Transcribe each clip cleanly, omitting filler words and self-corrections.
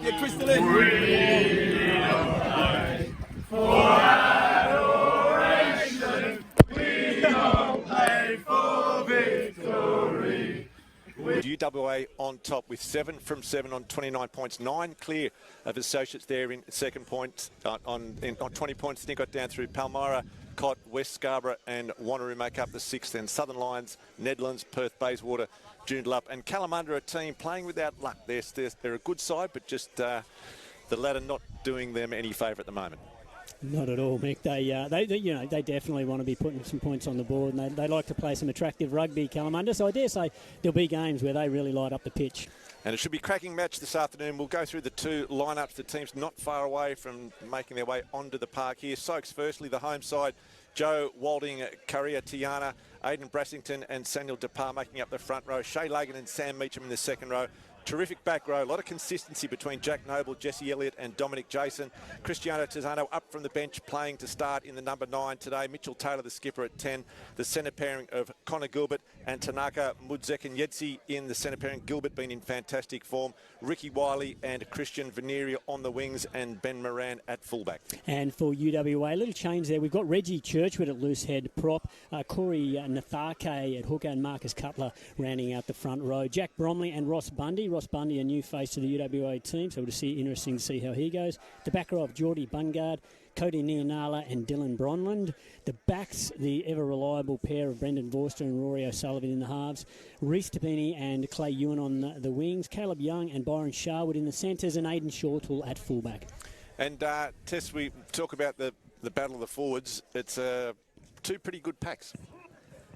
Yeah, Crystal in. We don't play for adoration. We don't play for victory. UWA on top with 7 from 7 on 29 points, 9 clear of Associates there in second point on 20 points. Then got down through Palmyra, Cott, West Scarborough and Wanneroo make up the 6th. Then Southern Lions, Nedlands, Perth, Bayswater, Joondalup and Kalamunda, a team playing without luck. They're a good side, but just the ladder not doing them any favour at the moment. Not at all, Mick. They definitely want to be putting some points on the board, and they like to play some attractive rugby, Kalamunda. So I dare say there'll be games where they really light up the pitch. And it should be a cracking match this afternoon. We'll go through the two lineups. The teams not far away from making their way onto the park here. Soaks firstly, the home side. Joe Walding, Currier, Tiana, Aidan Brassington and Samuel Depar making up the front row. Shay Lagan and Sam Meacham in the second row. Terrific back row, a lot of consistency between Jack Noble, Jesse Elliott and Dominic Jason. Cristiano Tizzano up from the bench playing to start in the number 9 today. Mitchell Taylor, the skipper at 10. The centre pairing of Connor Gilbert and Tanaka Mudzekin-Yedzi in the centre pairing. Gilbert been in fantastic form. Ricky Wiley and Christian Veneria on the wings and Ben Moran at fullback. And for UWA, a little change there. We've got Reggie Churchwood at loose head prop. Corey Nathake at hooker and Marcus Cutler rounding out the front row. Jack Bromley and Ross Bundy. Ross Bundy, a new face to the UWA team, so interesting to see how he goes. The back row of Geordie Bungard, Cody Neonala and Dylan Bronland. The backs, the ever-reliable pair of Brendan Vorster and Rory O'Sullivan in the halves. Reece Tapini and Clay Ewan on the wings. Caleb Young and Byron Sharwood in the centres, and Aidan Shortall at fullback. And Tess, we talk about the battle of the forwards. It's two pretty good packs.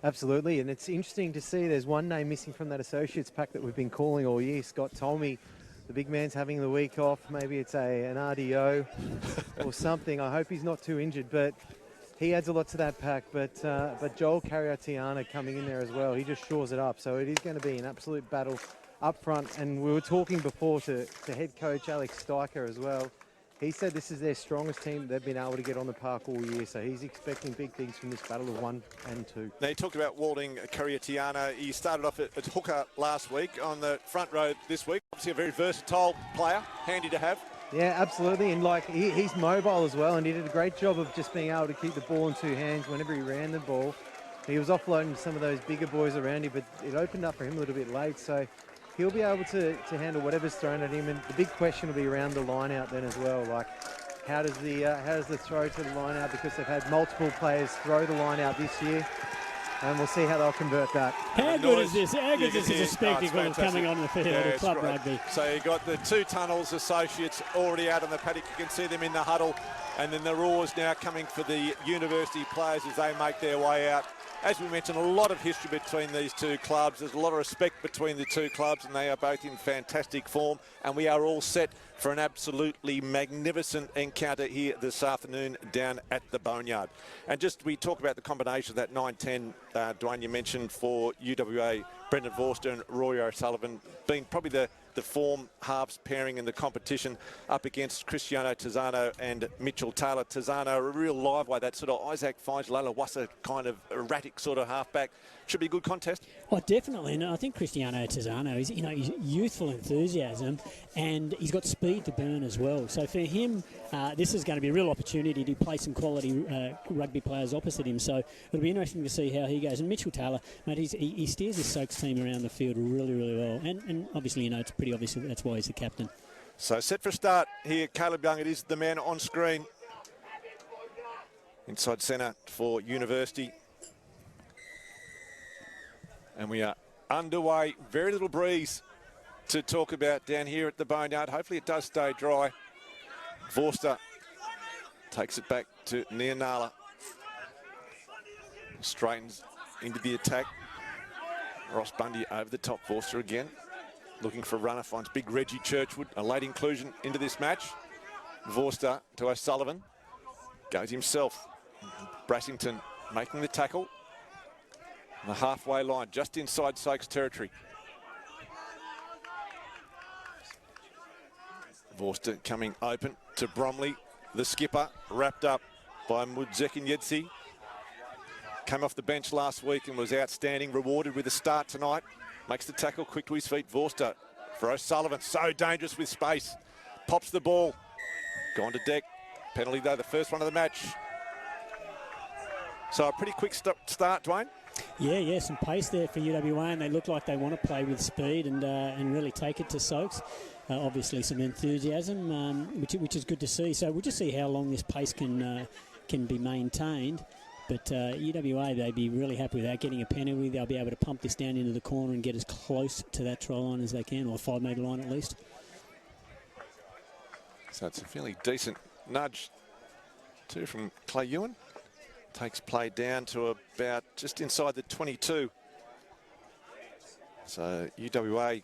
Absolutely, and it's interesting to see there's one name missing from that Associates pack that we've been calling all year. Scott told me the big man's having the week off. Maybe it's an RDO or something. I hope he's not too injured, but he adds a lot to that pack. But Joel Carriatiana coming in there as well. He just shores it up. So it is going to be an absolute battle up front. And we were talking before to head coach Alex Steicher as well. He said this is their strongest team they've been able to get on the park all year, so he's expecting big things from this battle of 1 and 2. Now, you talked about Walding Carriatiana. He started off at hooker last week, on the front row this week. Obviously a very versatile player, handy to have. Yeah, absolutely, and he's mobile as well, and he did a great job of just being able to keep the ball in 2 hands whenever he ran the ball. He was offloading some of those bigger boys around him, but it opened up for him a little bit late, so he'll be able to handle whatever's thrown at him, and the big question will be around the line out then as well. Like, how does the throw to the line out, because they've had multiple players throw the line out this year, and we'll see how they'll convert that. How good is this? How good is this a spectacle coming on the field of club rugby? So you've got the 2 tunnels Associates already out on the paddock. You can see them in the huddle, and then the roars now coming for the university players as they make their way out. As we mentioned, a lot of history between these two clubs. There's a lot of respect between the two clubs, and they are both in fantastic form. And we are all set for an absolutely magnificent encounter here this afternoon down at the Boneyard. And just we talk about the combination of that 9-10, Dwayne, you mentioned for UWA, Brendan Vorster and Rory O'Sullivan being probably the form halves pairing in the competition up against Cristiano Tizzano and Mitchell Taylor. Tizzano, a real live way, that sort of Isaac Finds-Lalawassa kind of erratic sort of halfback. Should be a good contest. Oh, definitely. And I think Cristiano Tizzano, he's youthful enthusiasm, and he's got speed to burn as well. So for him, this is going to be a real opportunity to play some quality rugby players opposite him. So it'll be interesting to see how he goes. And Mitchell Taylor, mate, he steers his Soaks team around the field really, really well. And obviously, it's pretty obvious that's why he's the captain. So set for a start here, Caleb Young. It is the man on screen. Inside centre for University. And we are underway. Very little breeze to talk about down here at the Boneyard. Hopefully it does stay dry. Vorster takes it back to Neonala. Straightens into the attack. Ross Bundy over the top. Vorster again. Looking for a runner. Finds big Reggie Churchwood. A late inclusion into this match. Vorster to O'Sullivan. Goes himself. Brassington making the tackle. The halfway line, just inside Soaks territory. Vorster coming open to Bromley, the skipper, wrapped up by Mudzekin-Yedzi. Came off the bench last week and was outstanding, rewarded with a start tonight. Makes the tackle quick to his feet. Vorster for O'Sullivan. So dangerous with space. Pops the ball. Gone to deck. Penalty though, the first one of the match. So a pretty quick start, Dwayne. Yeah, some pace there for UWA, and they look like they want to play with speed and really take it to Soaks. Obviously, some enthusiasm, which is good to see. So we'll just see how long this pace can be maintained. But UWA, they'd be really happy with that. Getting a penalty, they'll be able to pump this down into the corner and get as close to that try line as they can, or 5 metre line at least. So it's a fairly decent nudge too from Clay Ewan. Takes play down to about just inside the 22. So UWA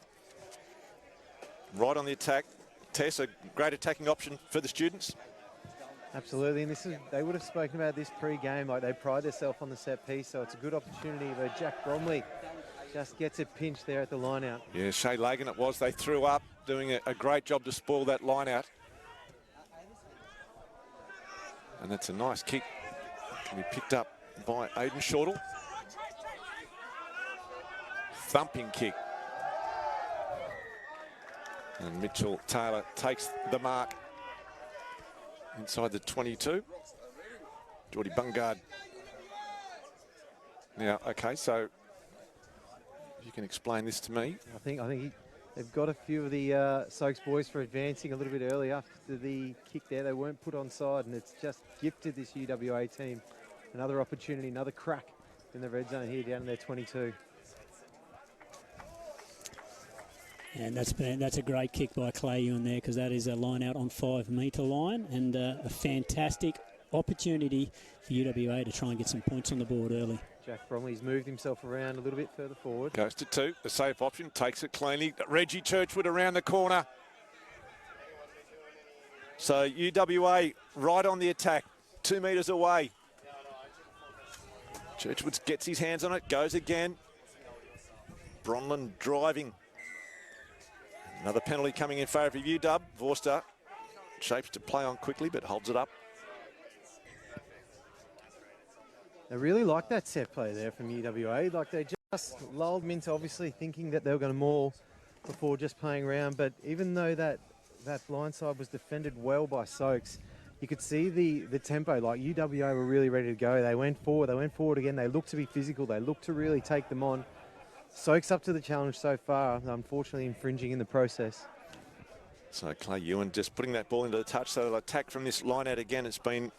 right on the attack. Tess, a great attacking option for the students. Absolutely, and they would have spoken about this pre-game, like they pride themselves on the set piece, so it's a good opportunity where Jack Bromley just gets it pinched there at the line-out. Yeah, Shay Lagan it was. They threw up, doing a great job to spoil that line-out. And that's a nice kick. Can be picked up by Aidan Shortle. Thumping kick. And Mitchell Taylor takes the mark inside the 22. Geordie Bungard. Now, okay, so if you can explain this to me. I think they've got a few of the Soaks boys for advancing a little bit early after the kick there. They weren't put on side, and it's just gifted this UWA team another opportunity, another crack in the red zone here down in their 22. And that's a great kick by Clay Ewan there, because that is a line out on 5 metre line, and a fantastic opportunity for UWA to try and get some points on the board early. Jack Bromley's moved himself around a little bit further forward. Goes to 2, a safe option, takes it cleanly. Reggie Churchwood around the corner. So UWA right on the attack, 2 metres away. Churchwood gets his hands on it, goes again. Bronlin driving. Another penalty coming in favour of UW. Vorster shapes to play on quickly, but holds it up. They really like that set play there from UWA. Like, they just lulled them into obviously thinking that they were going to maul before just playing around. But even though that blindside was defended well by Soaks, you could see the tempo. Like, UWA were really ready to go. They went forward again. They looked to be physical. They looked to really take them on. Soaks up to the challenge so far, unfortunately infringing in the process. So Clay Ewan just putting that ball into the touch. So they'll attack from this line out again. It's been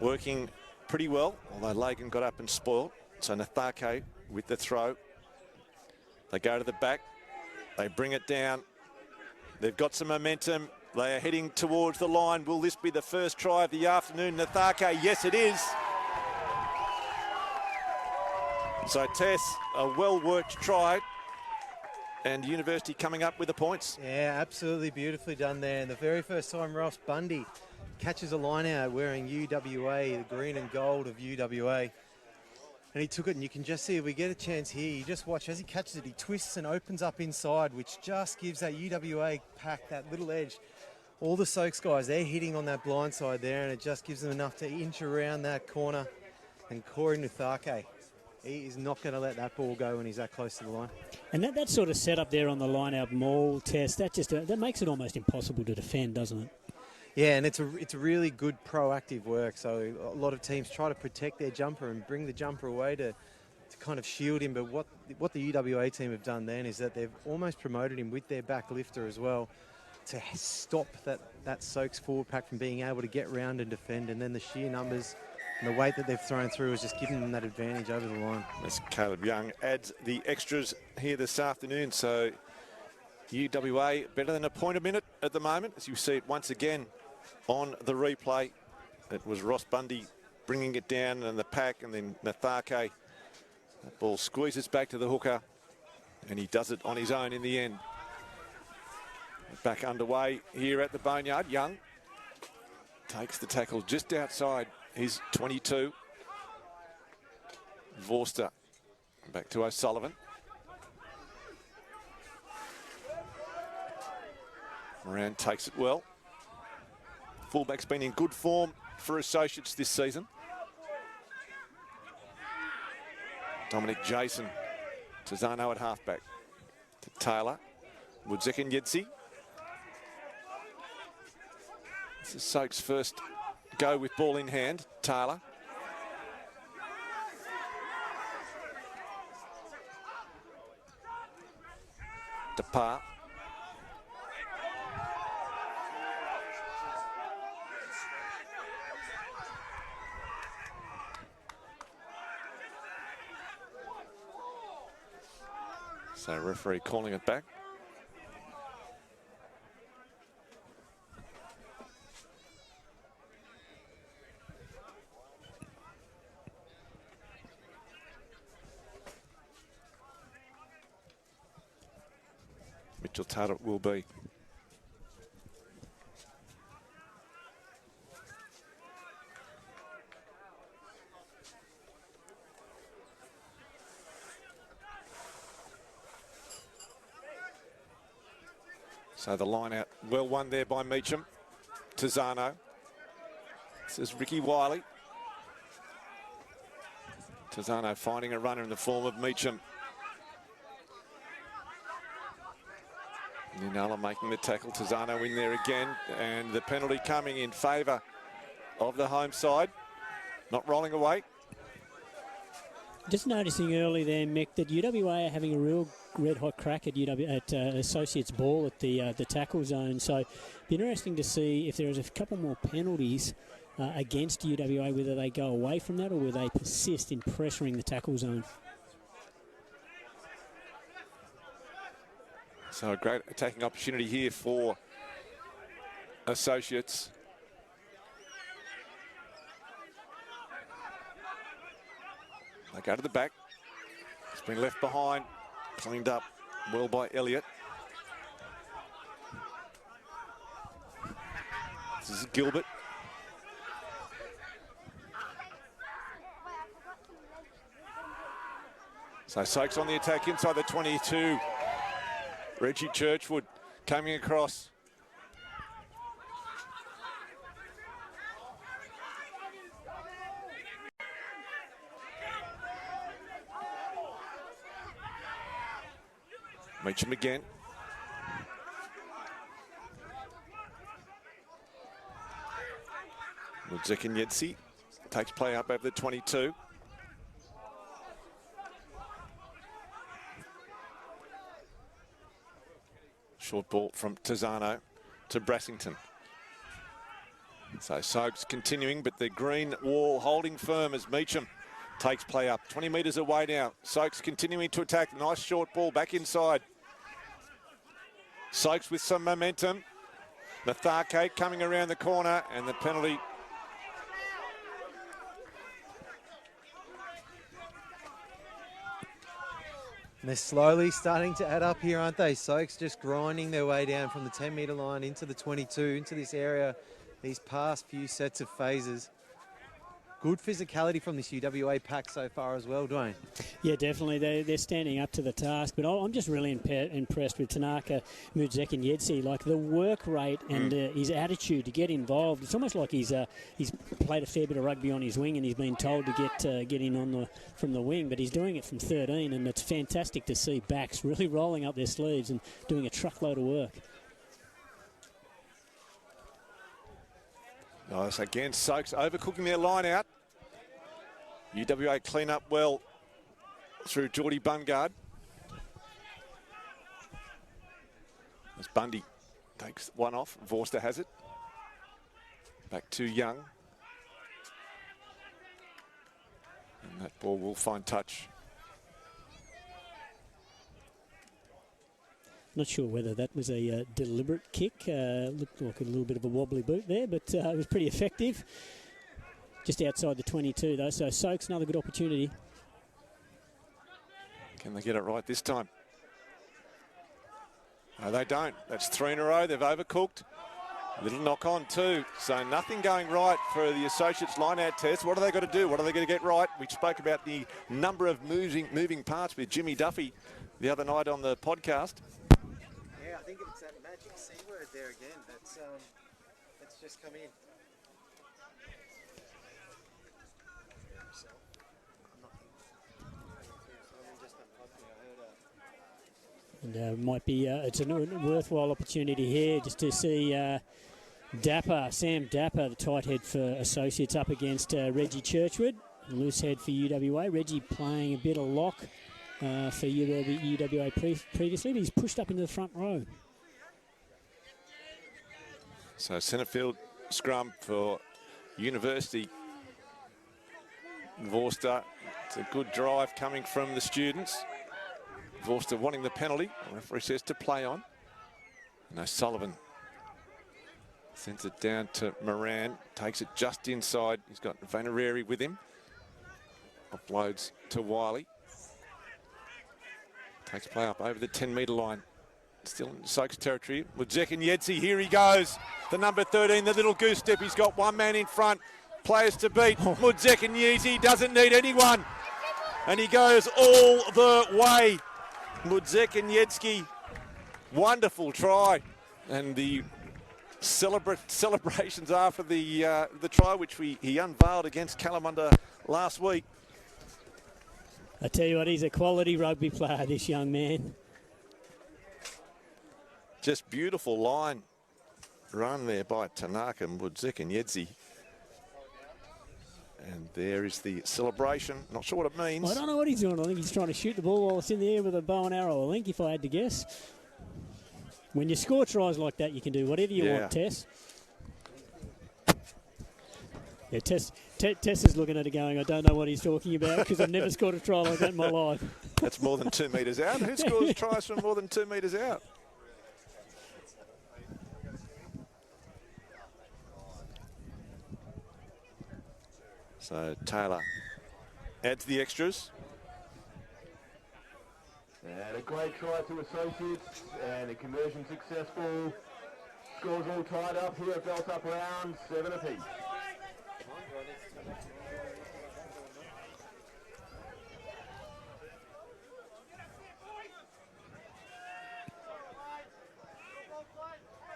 working pretty well, although Lagan got up and spoiled. So Nathake with the throw. They go to the back. They bring it down. They've got some momentum. They are heading towards the line. Will this be the first try of the afternoon? Nathake, yes it is. So Tess, a well-worked try, and University coming up with the points. Yeah, absolutely beautifully done there. And the very first time Ross Bundy catches a line out wearing UWA, the green and gold of UWA. And he took it, and you can just see if we get a chance here, you just watch as he catches it, he twists and opens up inside, which just gives that UWA pack that little edge. All the Soaks guys, they're hitting on that blind side there, and it just gives them enough to inch around that corner. And Corey Nathake, he is not going to let that ball go when he's that close to the line. And that sort of setup there on the line-out maul test, that makes it almost impossible to defend, doesn't it? Yeah, and it's a really good proactive work. So a lot of teams try to protect their jumper and bring the jumper away to kind of shield him. But what the UWA team have done then is that they've almost promoted him with their back lifter as well to stop that Soaks forward pack from being able to get round and defend. And then the sheer numbers and the weight that they've thrown through is just giving them that advantage over the line. As Caleb Young adds the extras here this afternoon. So UWA better than a point a minute at the moment, as you see it once again on the replay. It was Ross Bundy bringing it down and the pack, and then Nathake. That ball squeezes back to the hooker, and he does it on his own in the end. Back underway here at the Boneyard. Young takes the tackle just outside his 22. Vorster back to O'Sullivan. Moran takes it well. Fullback's been in good form for Associates this season. Dominic Jason to Zano at halfback. To Taylor. Woodzek and Yedzi. This is Soak's first go with ball in hand. Taylor. Depart. So referee calling it back. Mitchell Taylor will be. So the line out, well won there by Meacham. Tizano. This is Ricky Wiley. Tizano finding a runner in the form of Meacham. Ninala making the tackle. Tizano in there again. And the penalty coming in favour of the home side. Not rolling away. Just noticing early there, Mick, that UWA are having a real red-hot crack at Associates ball at the tackle zone. So it'd be interesting to see if there's a couple more penalties against UWA, whether they go away from that or whether they persist in pressuring the tackle zone. So a great attacking opportunity here for Associates. They go to the back. It's been left behind. Cleaned up well by Elliott. This is Gilbert. So Soak's on the attack inside the 22. Reggie Churchwood coming across. Meacham again. Woodzek and Yedzi takes play up over the 22. Short ball from Tizano to Brassington. So Soak's continuing, but the green wall holding firm as Meacham takes play up. 20 metres away now. Soak's continuing to attack. Nice short ball back inside. Soak's with some momentum. Natharke coming around the corner and the penalty. And they're slowly starting to add up here, aren't they? Soaks just grinding their way down from the 10-metre line into the 22, into this area, these past few sets of phases. Good physicality from this UWA pack so far as well, Dwayne. Yeah, definitely. They're standing up to the task. But I'm just really impressed with Tanaka, Woodzek and Yedzi. Like the work rate and his attitude to get involved. It's almost like he's played a fair bit of rugby on his wing and he's been told to get in from the wing. But he's doing it from 13, and it's fantastic to see backs really rolling up their sleeves and doing a truckload of work. Nice again, Soaks overcooking their line out. UWA clean up well through Geordie Bungard. As Bundy takes one off, Vorster has it. Back to Young. And that ball will find touch. Not sure whether that was a deliberate kick. Looked like a little bit of a wobbly boot there, but it was pretty effective. Just outside the 22, though, so Soak's another good opportunity. Can they get it right this time? No, they don't. That's 3 in a row. They've overcooked. A little knock on too. So nothing going right for the Associates line-out test. What are they got to do? What are they going to get right? We spoke about the number of moving parts with Jimmy Duffy the other night on the podcast. Yeah, I think it's that magic C word there again. That's just come in. And might be it's a worthwhile opportunity here just to see Sam Dapper, the tight head for Associates, up against Reggie Churchwood, loose head for UWA. Reggie playing a bit of lock for UWA previously, but he's pushed up into the front row. So centre field scrum for University. Vorster, it's a good drive coming from the students. Vorster wanting the penalty. The referee says to play on. And O'Sullivan sends it down to Moran. Takes it just inside. He's got Vanareri with him. Offloads to Wiley. Takes play up over the 10-metre line. Still in Soaks territory. Mudzek and Yedzi, here he goes. The number 13, the little goose step. He's got one man in front. Players to beat. Mudzek and Yedzi doesn't need anyone. And he goes all the way. Mudzek and Yedski, wonderful try. And the celebrations after the try, which he unveiled against Kalamunda last week. I tell you what, he's a quality rugby player, this young man. Just beautiful line run there by Tanaka, Mudzek and Yedzi. And there is the celebration. Not sure what it means. I don't know what he's doing. I think he's trying to shoot the ball while it's in the air with a bow and arrow, I think, if I had to guess. When you score tries like that, you can do whatever you want, Tess. Yeah, Tess is looking at it going, I don't know what he's talking about because I've never scored a try like that in my life. That's more than 2 metres out. Who scores tries from more than 2 metres out? So Taylor adds the extras. And a great try to Associates, and a conversion successful. Scores all tied up here at Belt Up round, 7 apiece.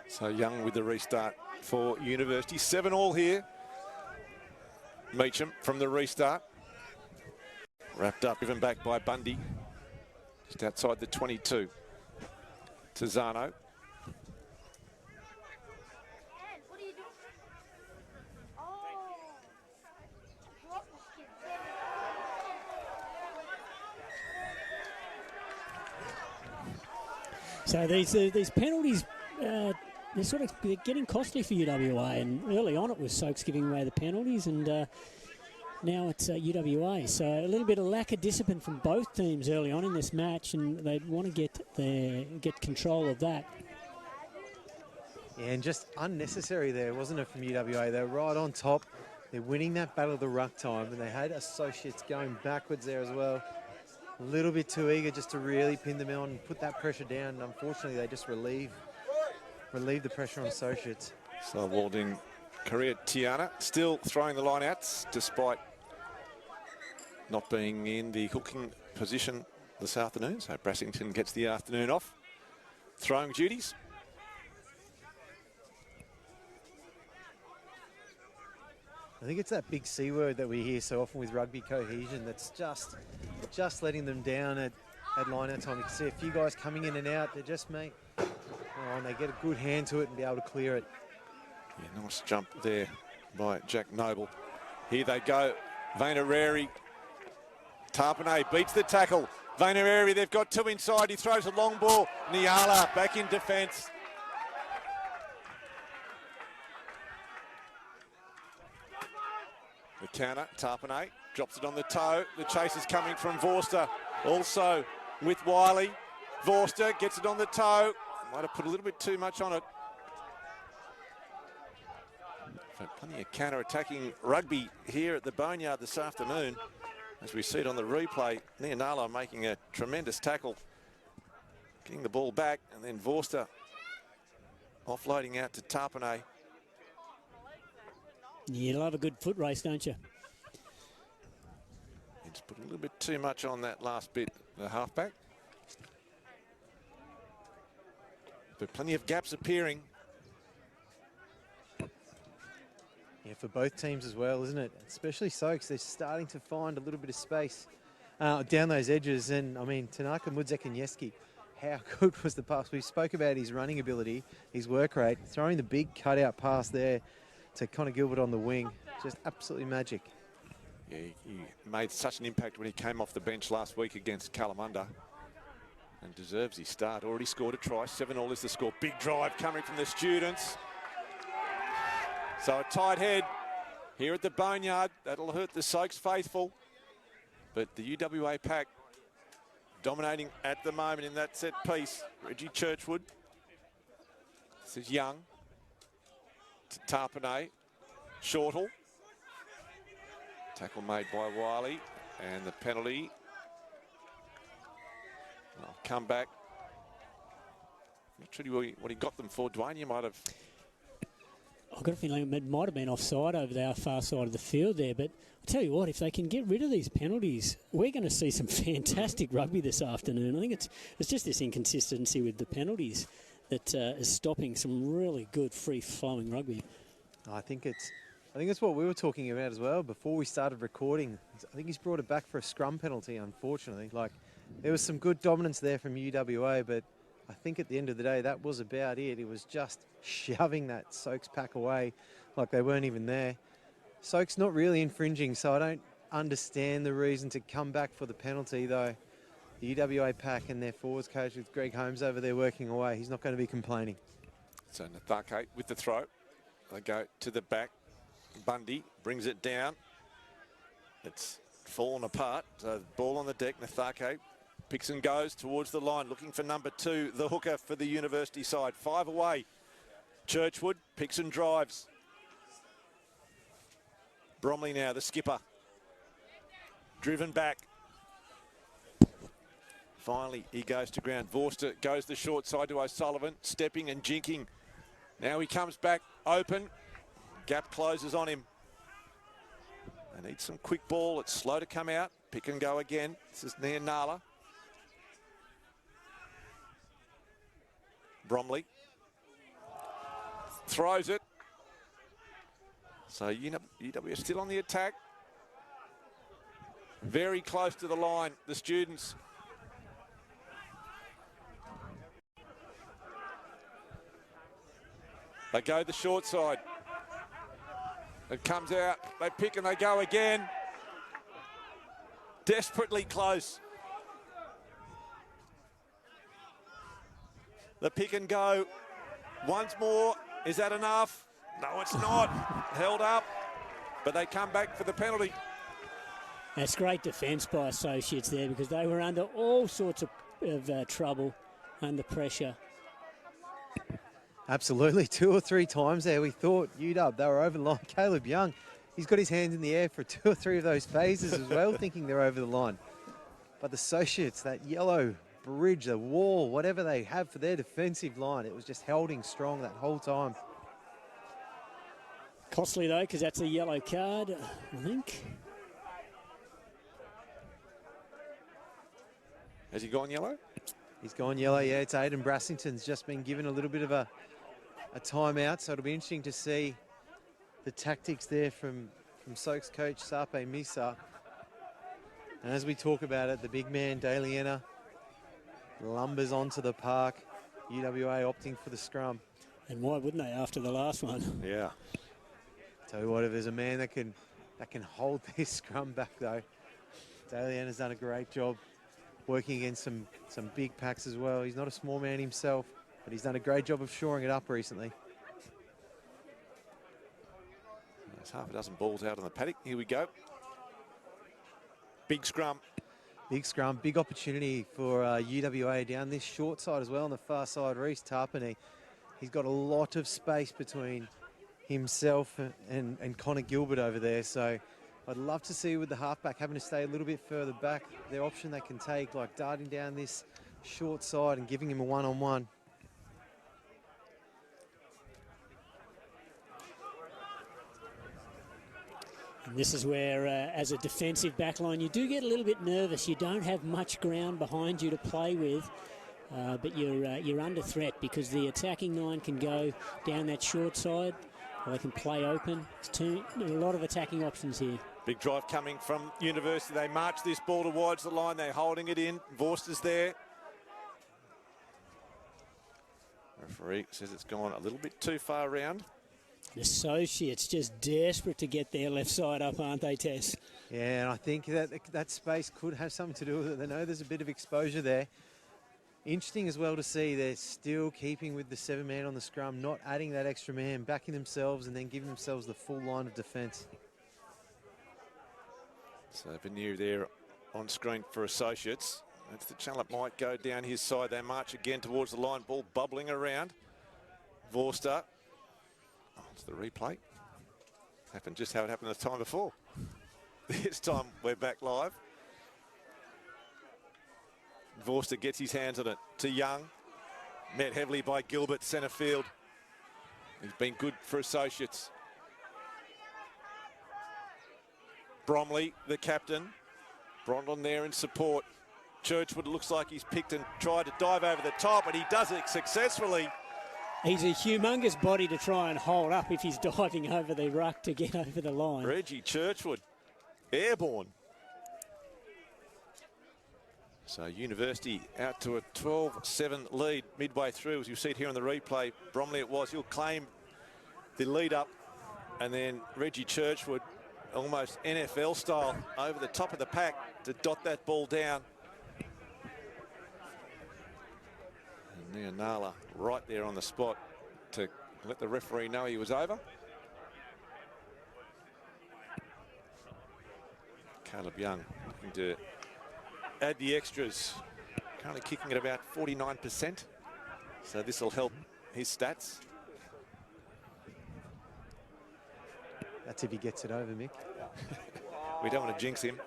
So Young with the restart for University. 7 all here. Meacham from the restart. Wrapped up, given back by Bundy. Just outside the 22. Tizano. So these penalties, they're getting costly for UWA, and early on it was Soaks giving away the penalties, and now it's UWA. So a little bit of lack of discipline from both teams early on in this match, and they want to get control of that. Yeah, and just unnecessary there, wasn't it, from UWA? They're right on top. They're winning that battle of the ruck time, and they had Associates going backwards there as well. A little bit too eager just to really pin them on and put that pressure down. And unfortunately, they just relieve the pressure on Associates. So Walding, Korea Tiana still throwing the line outs despite not being in the hooking position this afternoon. So Brassington gets the afternoon off. Throwing duties. I think it's that big C word that we hear so often with rugby cohesion that's just letting them down at line-out time. You can see a few guys coming in and out. They just and they get a good hand to it and be able to clear it. Yeah, nice jump there by Jack Noble. Here they go. Vanareri. Tarpanay beats the tackle. Vanareri, they've got 2 inside. He throws a long ball. Niala back in defence. The counter, Tarpanay drops it on the toe. The chase is coming from Vorster. Also with Wiley. Vorster gets it on the toe. Might have put a little bit too much on it. Plenty of counter-attacking rugby here at the Boneyard this afternoon. As we see it on the replay, Nianala making a tremendous tackle. Getting the ball back, and then Vorster offloading out to Tarpanay. You love a good foot race, don't you? He just put a little bit too much on that last bit, the halfback. But plenty of gaps appearing. Yeah, for both teams as well, isn't it? Especially Soaks, they're starting to find a little bit of space down those edges. And, I mean, Tanaka, Mudzek and Yeski, how good was the pass. We spoke about his running ability, his work rate, throwing the big cutout pass there to Connor Gilbert on the wing. Just absolutely magic. Yeah, he made such an impact when he came off the bench last week against Kalamunda and deserves his start. Already scored a try. 7-all is the score. Big drive coming from the students. So a tight head here at the Boneyard. That'll hurt the Soaks faithful. But the UWA pack dominating at the moment in that set piece. Reggie Churchwood. This is Young. To Tarpanay. Shortle. Tackle made by Wiley. And the penalty. I'll come back. Not sure what he got them for. Dwayne, you might have... I've got a feeling it might have been offside over the far side of the field there, but I'll tell you what, if they can get rid of these penalties, we're going to see some fantastic rugby this afternoon. I think it's just this inconsistency with the penalties that is stopping some really good free-flowing rugby. I think it's what we were talking about as well before we started recording. I think he's brought it back for a scrum penalty, unfortunately. Like, there was some good dominance there from UWA, but I think at the end of the day, that was about it. It was just shoving that Soaks pack away like they weren't even there. Soaks not really infringing, so I don't understand the reason to come back for the penalty, though. The UWA pack and their forwards coach with Greg Holmes over there working away. He's not going to be complaining. So Nathake with the throw. They go to the back. Bundy brings it down. It's fallen apart. So ball on the deck. Nathake picks and goes towards the line, looking for number 2, the hooker for the University side. 5 away. Churchwood picks and drives. Bromley now, the skipper. Driven back. Finally, he goes to ground. Vorster goes the short side to O'Sullivan, stepping and jinking. Now he comes back open. Gap closes on him. They need some quick ball. It's slow to come out. Pick and go again. This is Nianala. Bromley throws it. So UW still on the attack. Very close to the line, the students. They go the short side. It comes out, they pick and they go again. Desperately close. The pick and go once more. Is that enough? No, it's not. Held up, but they come back for the penalty. That's great defence by Associates there, because they were under all sorts of trouble, under pressure. Absolutely. 2 or 3 times there we thought UW, they were over the line. Caleb Young, he's got his hands in the air for 2 or 3 of those phases as well, thinking they're over the line. But the Associates, that yellow bridge, the wall, whatever they have for their defensive line, it was just holding strong that whole time. Costly though, because that's a yellow card, I think. Has he gone yellow? He's gone yellow, yeah. It's Aidan Brassington's just been given a little bit of a timeout, so it'll be interesting to see the tactics there from Soaks coach Sape Misa. And as we talk about it, the big man, Daliena, lumbers onto the park. UWA opting for the scrum. And why wouldn't they after the last one? Yeah. Tell you what, if there's a man that can hold this scrum back though, Daliena's done a great job working against some big packs as well. He's not a small man himself, but he's done a great job of shoring it up recently. There's half a dozen balls out on the paddock. Here we go. Big scrum. Big scrum, big opportunity for UWA down this short side as well on the far side. Reece Tarpanay, he's got a lot of space between himself and Connor Gilbert over there. So I'd love to see with the halfback having to stay a little bit further back, their option they can take, like darting down this short side and giving him a one-on-one. And this is where, as a defensive backline, you do get a little bit nervous. You don't have much ground behind you to play with, but you're under threat because the attacking nine can go down that short side, or they can play open. It's a lot of attacking options here. Big drive coming from University. They march this ball towards the line. They're holding it in. Vorster's there. Referee says it's gone a little bit too far round. The Associates just desperate to get their left side up, aren't they, Tess? Yeah, and I think that space could have something to do with it. They know there's a bit of exposure there. Interesting as well to see they're still keeping with the 7-man on the scrum, not adding that extra man, backing themselves and then giving themselves the full line of defence. So Veneer there on screen for Associates. That's the channel. It might go down his side. They march again towards the line. Ball bubbling around. Vorster. Oh, it's the replay. Happened just how it happened the time before. This time we're back live. Vorster gets his hands on it to Young. Met heavily by Gilbert, centre field. He's been good for Associates. Bromley, the captain. Brondon there in support. Churchwood looks like he's picked and tried to dive over the top, and he does it successfully. He's a humongous body to try and hold up if he's diving over the ruck to get over the line. Reggie Churchwood, airborne. So University out to a 12-7 lead midway through. As you see it here on the replay, Bromley it was. He'll claim the lead up, and then Reggie Churchwood, almost NFL style, over the top of the pack to dot that ball down. And Nianala right there on the spot to let the referee know he was over. Caleb Young looking to add the extras. Currently kicking at about 49%. So this will help his stats. That's if he gets it over, Mick. We don't want to jinx him.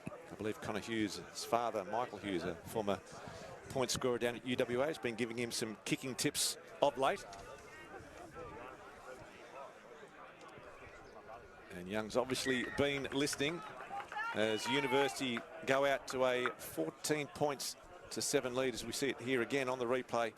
I believe Connor Hughes, his father, Michael Hughes, a former point scorer down at UWA, has been giving him some kicking tips of late. And Young's obviously been listening as University go out to a 14 points to 7 lead, as we see it here again on the replay.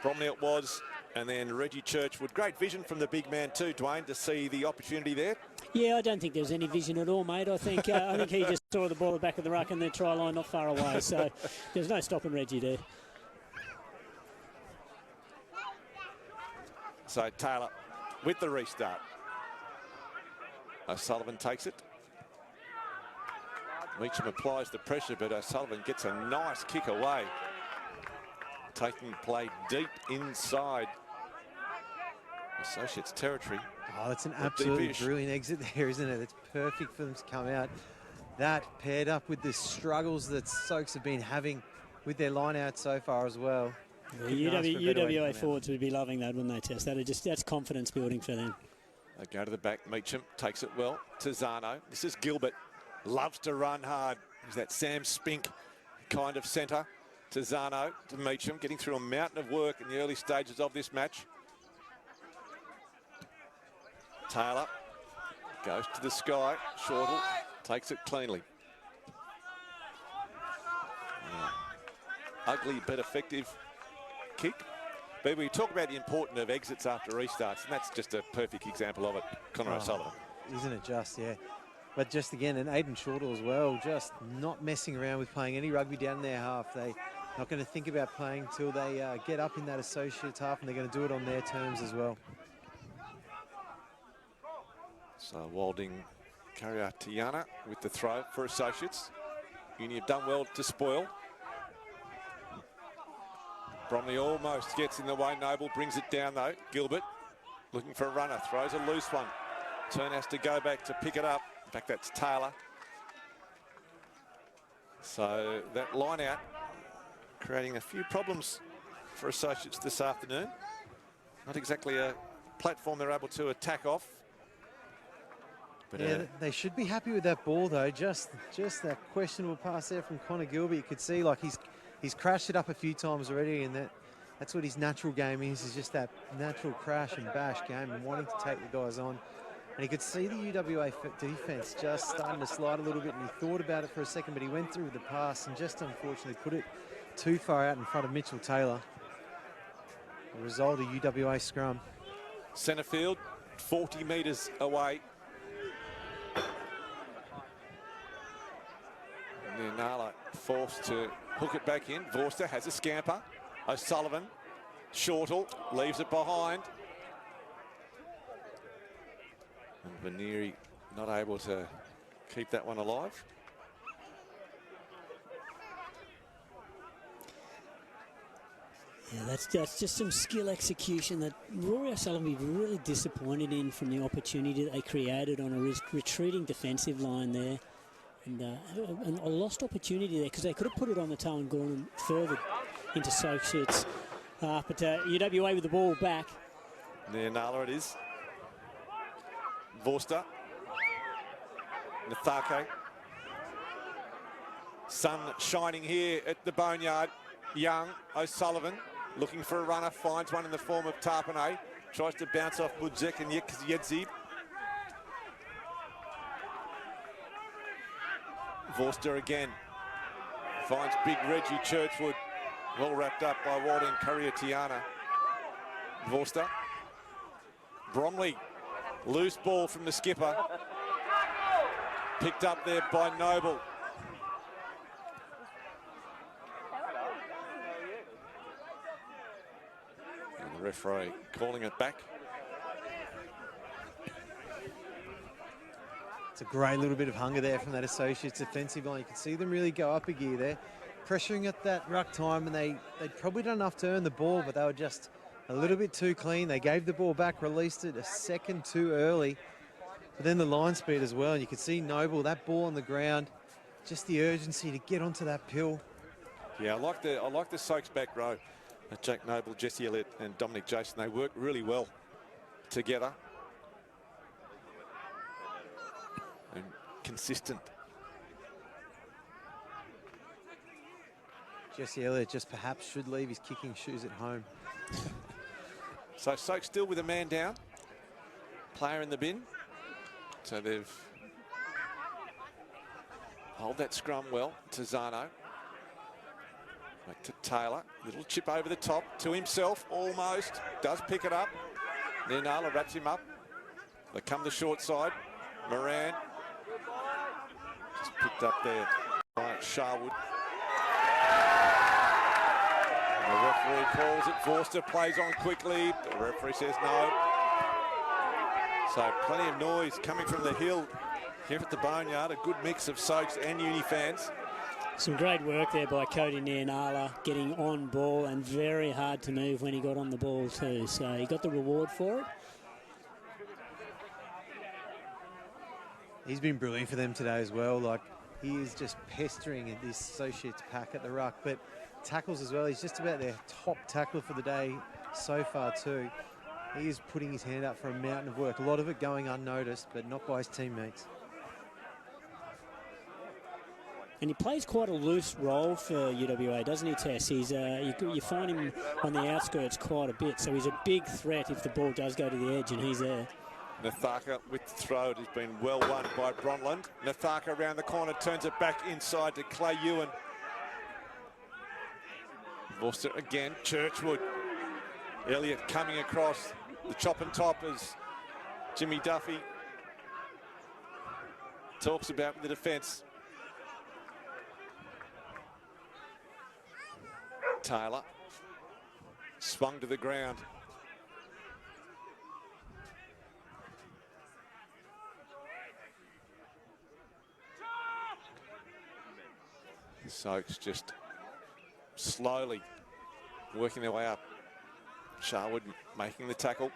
Bromley it was, and then Reggie Churchwood. Great vision from the big man too, Dwayne, to see the opportunity there. Yeah, I don't think there was any vision at all, mate. I think he just saw the ball at the back of the ruck and the try line not far away. So there's no stopping Reggie there. So Taylor with the restart. O'Sullivan takes it. Meacham applies the pressure, but O'Sullivan gets a nice kick away. Taking play deep inside Associates territory. Oh, that's an absolutely brilliant exit there, isn't it? It's perfect for them to come out. That paired up with the struggles that Soaks have been having with their line out so far as well. The UWA forwards would be loving that, wouldn't they, Tess? That's confidence building for them. They go to the back. Meacham takes it well to Zano. This is Gilbert. Loves to run hard. He's that Sam Spink kind of centre. To Zano, to Meacham, getting through a mountain of work in the early stages of this match. Taylor goes to the sky. Shortle takes it cleanly. Ugly but effective kick. But we talk about the importance of exits after restarts, and that's just a perfect example of it. Connor O'Sullivan. Isn't it just, yeah. But just again, and Aiden Shortle as well, just not messing around with playing any rugby down in their half. They're not going to think about playing till they get up in that Associates half, and they're going to do it on their terms as well. So Walding, Tiana with the throw for Associates. Uni have done well to spoil. Bromley almost gets in the way. Noble brings it down though. Gilbert looking for a runner, throws a loose one. Turn has to go back to pick it up. In fact, that's Taylor. So that line out creating a few problems for Associates this afternoon. Not exactly a platform they're able to attack off. But yeah, they should be happy with that ball though. Just that questionable pass there from Connor Gilbert. You could see like he's crashed it up a few times already, and that's what his natural game is just that natural crash and bash game and wanting to take the guys on. And he could see the UWA defence just starting to slide a little bit, and he thought about it for a second, but he went through with the pass and just unfortunately put it too far out in front of Mitchell Taylor. The result of UWA scrum. Centre field, 40 metres away. And then Nala forced to hook it back in. Vorster has a scamper. O'Sullivan, Shortle, leaves it behind. And Vanieri not able to keep that one alive. Yeah, that's just some skill execution that Rory O'Sullivan will be really disappointed in from the opportunity that they created on a retreating defensive line there. And a lost opportunity there because they could have put it on the toe and gone further into Associates. But UWA with the ball back. Near Nala it is. Vorster. Nathake. Sun shining here at the Boneyard. Young, O'Sullivan looking for a runner, finds one in the form of Tarpanay. Tries to bounce off Budzek and Yedzi. Vorster again. Finds big Reggie Churchwood. Well wrapped up by Walding Curriatiana. Vorster. Bromley. Loose ball from the skipper. Picked up there by Noble. And the referee calling it back. It's a great little bit of hunger there from that Associates defensive line. You can see them really go up a gear there, pressuring at that ruck time, and they'd probably done enough to earn the ball, but they were just a little bit too clean. They gave the ball back, released it a second too early, but then the line speed as well. And you can see Noble, that ball on the ground, just the urgency to get onto that pill. Yeah, I like the Soaks back row. Jack Noble, Jesse Elliott and Dominic Jason, they work really well together. And consistent. Jesse Elliott just perhaps should leave his kicking shoes at home. So Soaks still with a man down. Player in the bin. So they've hold that scrum well to Zano. Back to Taylor. Little chip over the top to himself almost. Does pick it up. Ninala wraps him up. They come the short side. Moran. Just picked up there by Sharwood. And the referee calls it. Vorster plays on quickly. The referee says no. So plenty of noise coming from the hill here at the Boneyard. A good mix of Soaks and Uni fans. Some great work there by Cody Nianala, getting on ball and very hard to move when he got on the ball too. So he got the reward for it. He's been brilliant for them today as well. Like, he is just pestering at this Associates pack at the ruck, but tackles as well. He's just about their top tackler for the day so far too. He is putting his hand up for a mountain of work. A lot of it going unnoticed, but not by his teammates. And he plays quite a loose role for UWA, doesn't he, Tess? He's you find him on the outskirts quite a bit, so he's a big threat if the ball does go to the edge, and he's there. Nathaka with the throw. It has been well won by Bronland. Nathaka around the corner, turns it back inside to Clay Ewan. Vorster again, Churchwood. Elliott coming across. The chop and top as Jimmy Duffy talks about the defence. Taylor swung to the ground. Soaks just slowly working their way up. Sharwood making the tackle.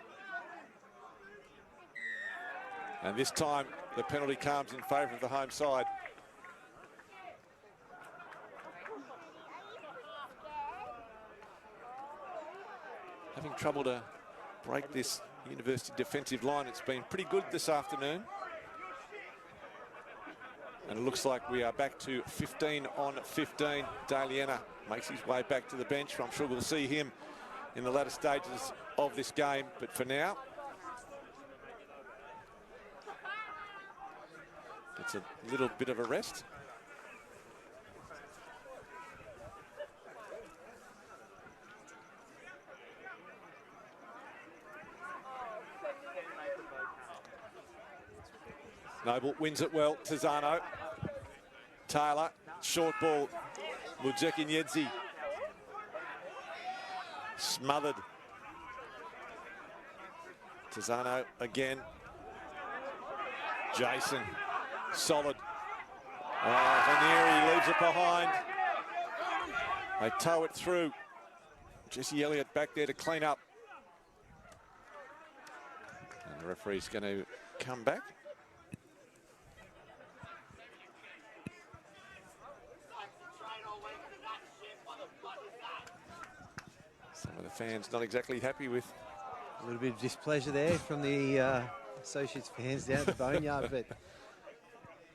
And this time the penalty comes in favour of the home side. Having trouble to break this University defensive line. It's been pretty good this afternoon. And it looks like we are back to 15 on 15. Daliena makes his way back to the bench. I'm sure we'll see him in the latter stages of this game. But for now, it's a little bit of a rest. Noble wins it well to Zano. Taylor, short ball. Mujeki Nyedzi. Smothered. Tizano again. Jason, solid. Oh, Vanieri leaves it behind. They tow it through. Jesse Elliott back there to clean up. And the referee's going to come back. Some of the fans not exactly happy with. A little bit of displeasure there from the Associates fans down at the Boneyard, but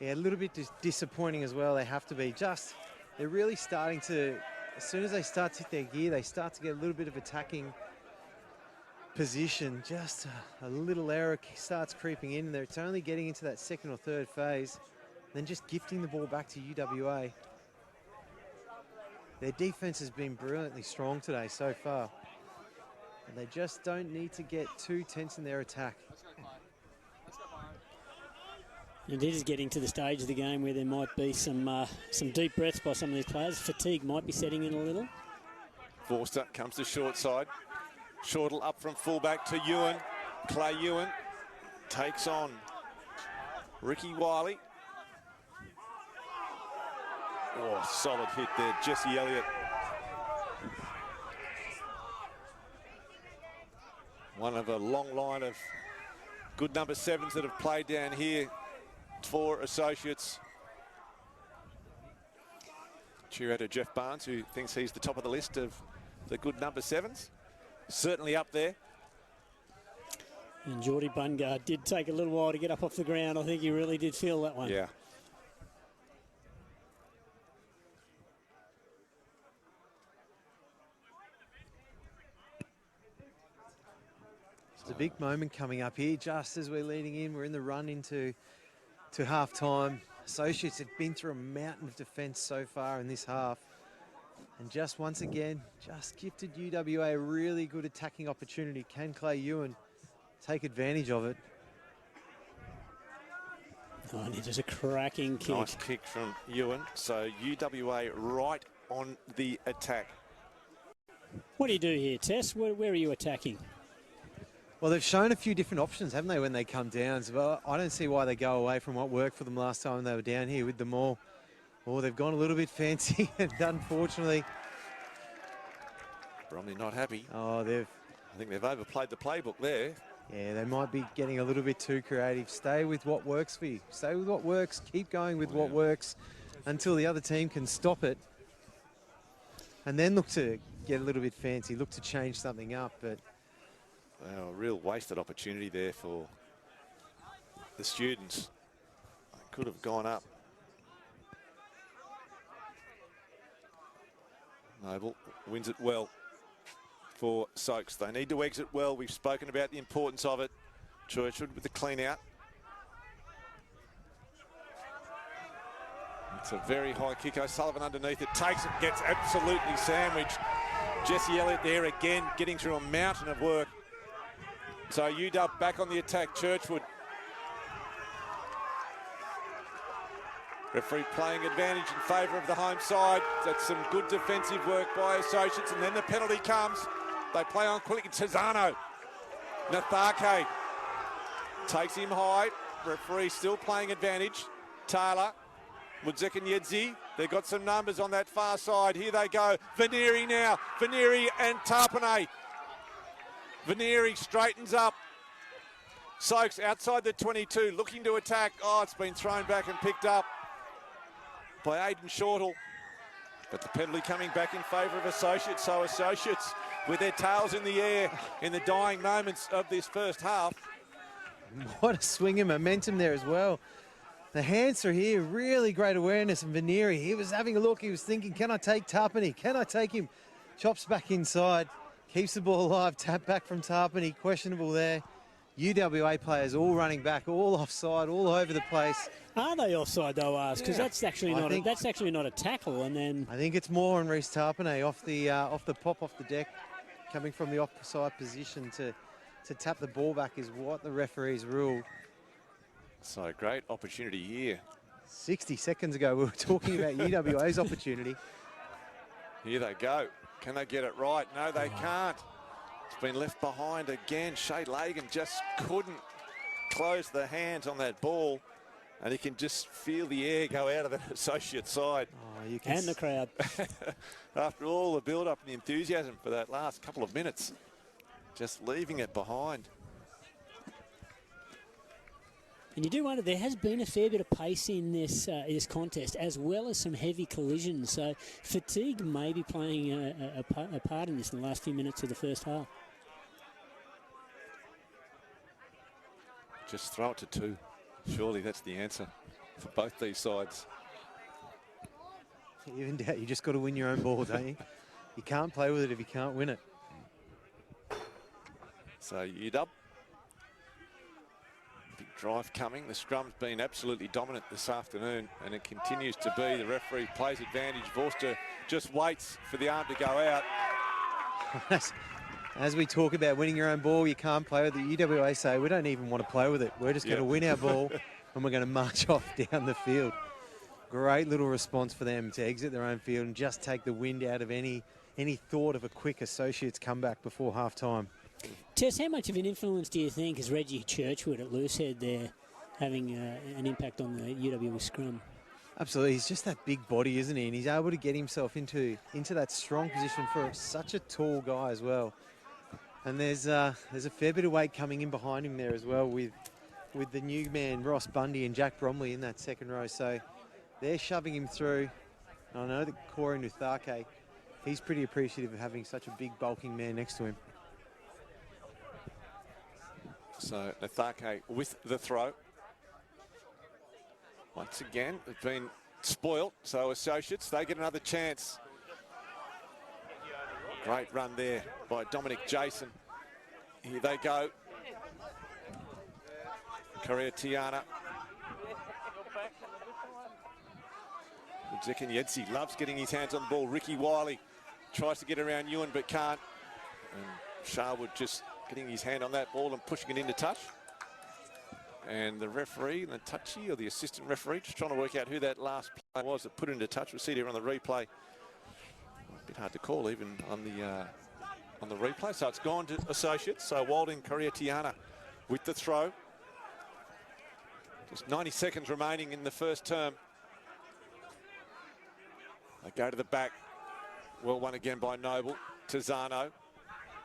yeah, a little bit disappointing as well. They have to be. They're really starting to, as soon as they start to hit their gear, they start to get a little bit of attacking position. Just a little error starts creeping in, and it's only getting into that second or third phase, then just gifting the ball back to UWA. Their defense has been brilliantly strong today so far. And they just don't need to get too tense in their attack. And it is getting to the stage of the game where there might be some deep breaths by some of these players. Fatigue might be setting in a little. Forster comes to short side. Shortle up from fullback to Ewan. Clay Ewan takes on Ricky Wiley. Oh, solid hit there, Jesse Elliott. One of a long line of good number 7s that have played down here for Associates. Cheer out to Jeff Barnes, who thinks he's the top of the list of the good number 7s. Certainly up there. And Geordie Bungard did take a little while to get up off the ground. I think he really did feel that one. Yeah. It's a big moment coming up here, just as we're leading in. We're in the run into half-time. Associates have been through a mountain of defence so far in this half. And just once again, just gifted UWA a really good attacking opportunity. Can Clay Ewan take advantage of it? Oh, and it is a cracking kick. Nice kick from Ewan. So UWA right on the attack. What do you do here, Tess? Where are you attacking? Well, they've shown a few different options, haven't they, when they come down? So I don't see why they go away from what worked for them last time they were down here with them all. Oh, they've gone a little bit fancy, and unfortunately... Bromley not happy. Oh, I think they've overplayed the playbook there. Yeah, they might be getting a little bit too creative. Stay with what works for you. Stay with what works. Keep going with what works until the other team can stop it. And then look to get a little bit fancy, look to change something up, but... Well, a real wasted opportunity there for the students. They could have gone up. Noble wins it well for Soaks. They need to exit well. We've spoken about the importance of it. Churchwood with the clean out. It's a very high kick. O'Sullivan underneath it, takes it, gets absolutely sandwiched. Jesse Elliott there again, getting through a mountain of work. So UW back on the attack, Churchwood. Referee playing advantage in favour of the home side. That's some good defensive work by Associates, and then the penalty comes. They play on quickly. Tizano. Nathake takes him high. Referee still playing advantage. Taylor. Mudzekanyedzi. They've got some numbers on that far side. Here they go. Vanieri now. Vanieri and Tarpanay. Vanieri straightens up. Soaks outside the 22, looking to attack. Oh, it's been thrown back and picked up by Aidan Shortle. But the penalty coming back in favour of Associates. So Associates with their tails in the air in the dying moments of this first half. What a swing of momentum there as well. The hands are here, really great awareness. And Vanieri, he was having a look. He was thinking, can I take Tarpany? Can I take him? Chops back inside. Keeps the ball alive, tap back from Tarpany, questionable there. UWA players all running back, all offside, all over the place. Are they offside though, Ars? Because that's actually not a tackle. And then I think it's more on Reece Tarpany off the pop off the deck, coming from the offside position to tap the ball back is what the referees ruled. So great opportunity here. 60 seconds ago we were talking about UWA's opportunity. Here they go. Can they get it right? No, they can't. It's been left behind again. Shay Lagan just couldn't close the hands on that ball. And he can just feel the air go out of the associate side. Oh, you can And the crowd. After all the build-up and the enthusiasm for that last couple of minutes, just leaving it behind. And you do wonder, there has been a fair bit of pace in this contest, as well as some heavy collisions. So fatigue may be playing a part in this in the last few minutes of the first half. Just throw it to 2. Surely that's the answer for both these sides. Even doubt, you just got to win your own ball, don't you? You can't play with it if you can't win it. So UW. Big drive coming. The scrum's been absolutely dominant this afternoon, and it continues to be. The referee plays advantage. Vorster just waits for the arm to go out. As we talk about winning your own ball, you can't play with it. UWA say, we don't even want to play with it. We're just going to win our ball and we're going to march off down the field. Great little response for them to exit their own field and just take the wind out of any thought of a quick Associates comeback before half-time. Tess, how much of an influence do you think is Reggie Churchwood at Loosehead there having an impact on the UWA scrum? Absolutely, he's just that big body, isn't he? And he's able to get himself into that strong position for such a tall guy as well. And there's a fair bit of weight coming in behind him there as well with the new man, Ross Bundy and Jack Bromley in that second row. So they're shoving him through. I know that Corey Nuthake, he's pretty appreciative of having such a big bulking man next to him. So Nuthake with the throw. Once again, they've been spoilt. So Associates, they get another chance. Great run there by Dominic Jason. Here they go. Korea Tiana. Zekin Yedsi loves getting his hands on the ball. Ricky Wiley tries to get around Ewan but can't. And Sharwood just getting his hand on that ball and pushing it into touch. And the referee, the touchy or the assistant referee, just trying to work out who that last player was that put it into touch. We'll see it here on the replay. A bit hard to call even on the replay. So it's gone to Associates. So Walding Korea Tiana with the throw. Just 90 seconds remaining in the first term. They go to the back. Well won again by Noble. Tizano.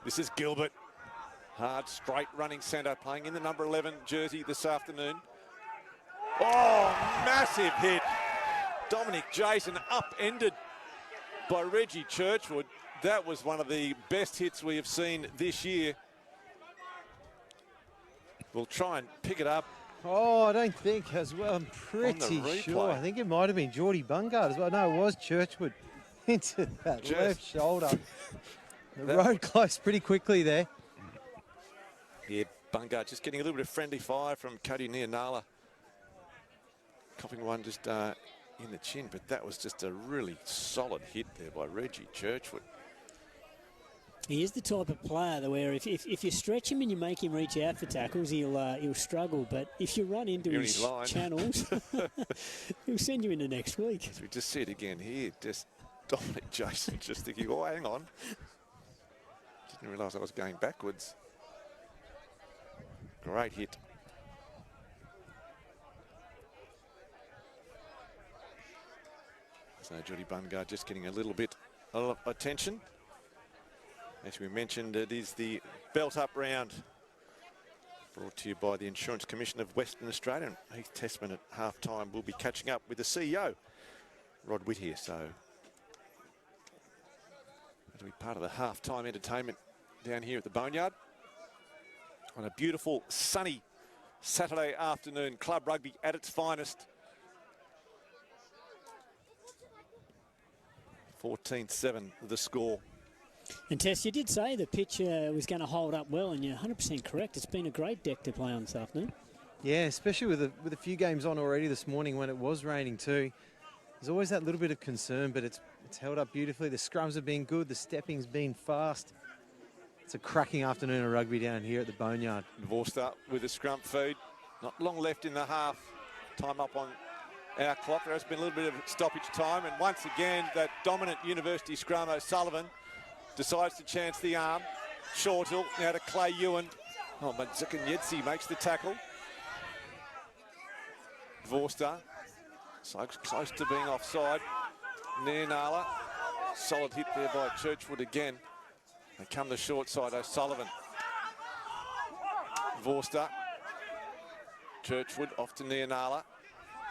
This is Gilbert. Hard, straight running centre, playing in the number 11 jersey this afternoon. Oh, massive hit. Dominic Jason upended by Reggie Churchwood. That was one of the best hits we have seen this year. We'll try and pick it up. Oh, I don't think as well. I'm pretty sure. I think it might have been Geordie Bungard as well. No, it was Churchwood into that left shoulder. The road closed pretty quickly there. Yeah, Bungard just getting a little bit of friendly fire from Cody Nianala. Copping one just in the chin, but that was just a really solid hit there by Reggie Churchwood. He is the type of player that where if you stretch him and you make him reach out for tackles, he'll struggle. But if you run into his channels, he'll send you into next week. As we just see it again here, just Dominic Jason just thinking, oh, hang on. Didn't realise I was going backwards. Great hit. So Geordie Bungard just getting a little bit of attention. As we mentioned, it is the belt up round brought to you by the Insurance Commission of Western Australia. And Heath Testman at half-time will be catching up with the CEO, Rod Whittier. So it'll be part of the half-time entertainment down here at the Boneyard on a beautiful sunny Saturday afternoon. Club rugby at its finest. 14-7 the score. And Tess, you did say the pitch was going to hold up well, and you're 100% correct. It's been a great deck to play on this afternoon. Yeah, especially with a few games on already this morning when it was raining too. There's always that little bit of concern, but it's held up beautifully. The scrums have been good. The stepping's been fast. It's a cracking afternoon of rugby down here at the Boneyard. Vorster with the scrum feed. Not long left in the half. Time up on our clock. There has been a little bit of stoppage time. And once again, that dominant University scrum, O'Sullivan, decides to chance the arm. Shortall now to Clay Ewan. Oh, but Zikanyetsi makes the tackle. Vorster, so close to being offside. Nianala, solid hit there by Churchwood again. They come the short side, O'Sullivan. Vorster. Churchwood off to Nianala.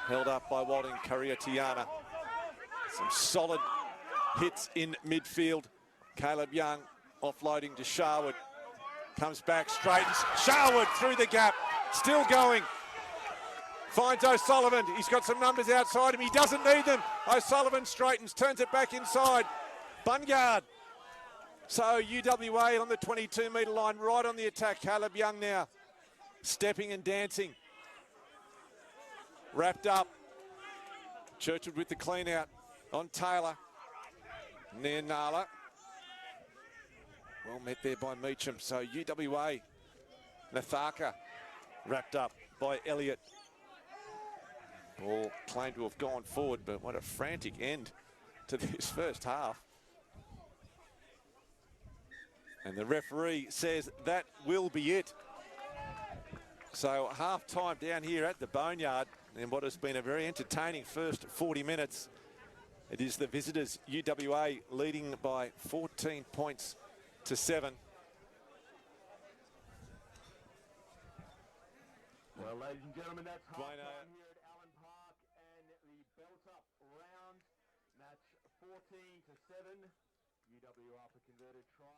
Held up by Walding Tiana. Some solid hits in midfield. Caleb Young offloading to Sharwood. Comes back, straightens. Sharwood through the gap. Still going. Finds O'Sullivan. He's got some numbers outside him. He doesn't need them. O'Sullivan straightens, turns it back inside. Bungard. So UWA on the 22-metre line, right on the attack. Caleb Young now stepping and dancing. Wrapped up. Churchwood with the clean out on Taylor. Nianala. Well met there by Meacham. So UWA. Nathaka wrapped up by Elliott. Ball claimed to have gone forward, but what a frantic end to this first half. And the referee says that will be it. So half-time down here at the Boneyard in what has been a very entertaining first 40 minutes. It is the visitors, UWA, leading by 14 points to 7. Well, ladies and gentlemen, that's half-time Dwayne, here at Allen Park, and the belt-up round, match 14-7. UWA up a converted try.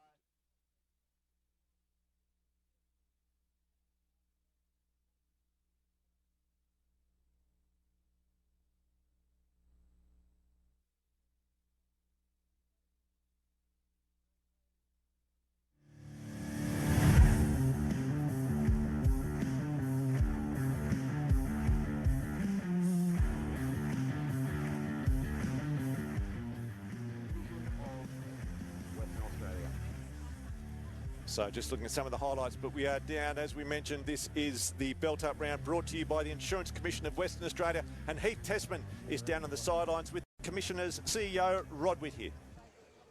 So just looking at some of the highlights, but we are down, as we mentioned, this is the belt-up round brought to you by the Insurance Commission of Western Australia, and Heath Tessman is down on the sidelines with Commissioner's CEO, Rod Whittier.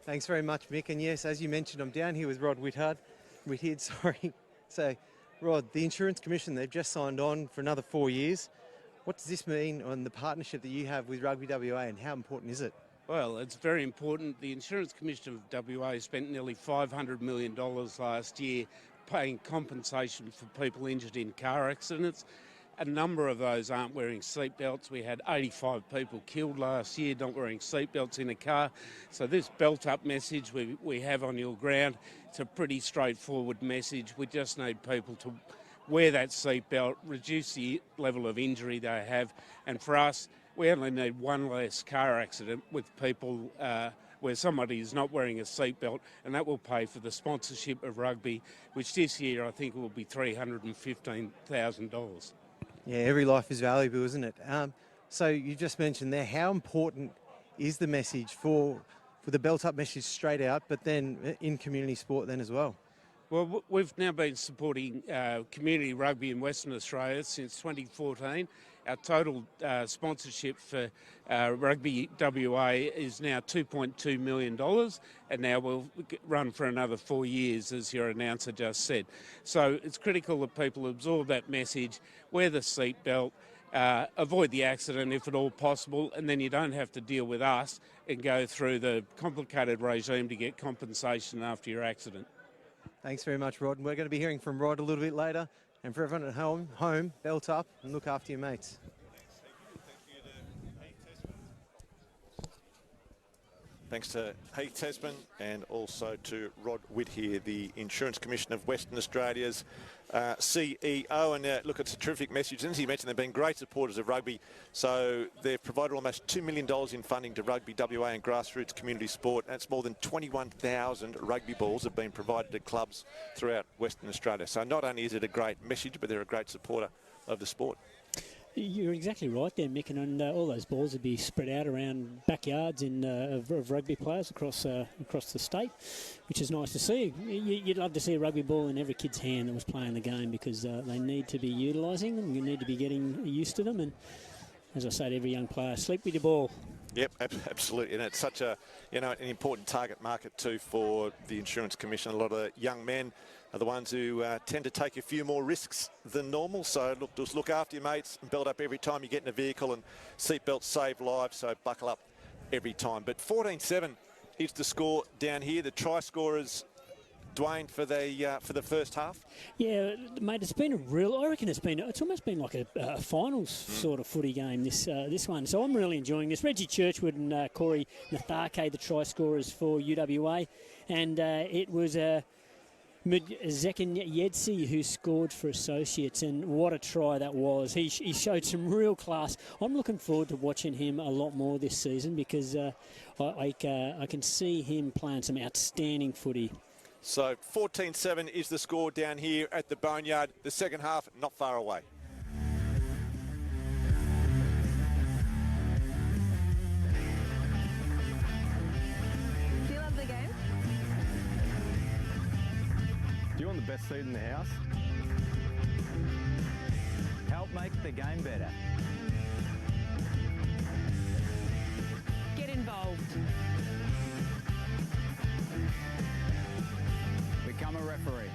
Thanks very much, Mick. And yes, as you mentioned, I'm down here with Rod Whittier. Sorry. So, Rod, the Insurance Commission, they've just signed on for another 4 years. What does this mean on the partnership that you have with Rugby WA, and how important is it? Well, it's very important. The Insurance Commission of WA spent nearly $500 million last year paying compensation for people injured in car accidents. A number of those aren't wearing seatbelts. We had 85 people killed last year not wearing seatbelts in a car. So this belt-up message we have on your ground, it's a pretty straightforward message. We just need people to wear that seatbelt, reduce the level of injury they have, and for us, we only need one less car accident with people where somebody is not wearing a seatbelt, and that will pay for the sponsorship of rugby, which this year I think will be $315,000. Yeah, every life is valuable, isn't it? So you just mentioned there, how important is the message for the belt-up message straight out, but then in community sport then as well? Well, we've now been supporting community rugby in Western Australia since 2014. Our total sponsorship for Rugby WA is now $2.2 million, and now we'll run for another 4 years, as your announcer just said. So it's critical that people absorb that message, wear the seatbelt, avoid the accident if at all possible, and then you don't have to deal with us and go through the complicated regime to get compensation after your accident. Thanks very much, Rod. And we're going to be hearing from Rod a little bit later. And for everyone at home, belt up and look after your mates. Thanks to Heath Tessman and also to Rod Whittier, the Insurance Commission of Western Australia's CEO. And look, it's a terrific message. And as you mentioned, they've been great supporters of rugby. So they've provided almost $2 million in funding to Rugby WA and grassroots community sport. That's more than 21,000 rugby balls have been provided to clubs throughout Western Australia. So not only is it a great message, but they're a great supporter of the sport. You're exactly right there, Mick, and all those balls would be spread out around backyards of rugby players across the state, which is nice to see. You'd love to see a rugby ball in every kid's hand that was playing the game, because they need to be utilising them. You need to be getting used to them, and as I say to every young player, sleep with your ball. Yep, absolutely, and it's such a, you know, an important target market too for the Insurance Commission. A lot of young men are the ones who tend to take a few more risks than normal. So look, just look after your mates and belt up every time you get in a vehicle, and seatbelts save lives, so buckle up every time. But 14-7 is the score down here. The try scorers, Dwayne, for the first half. Yeah, mate, it's been a real. I reckon it's almost been like a finals sort of footy game. This one, so I'm really enjoying this. Reggie Churchwood and Corey Nathake, the try scorers for UWA, and it was Zekin Yedsi who scored for Associates, and what a try that was. He showed some real class. I'm looking forward to watching him a lot more this season because I can see him playing some outstanding footy. So 14-7 is the score down here at the Boneyard. The second half not far away. Do you love the game? Do you want the best seat in the house? Help make the game better. Get involved. Become a referee.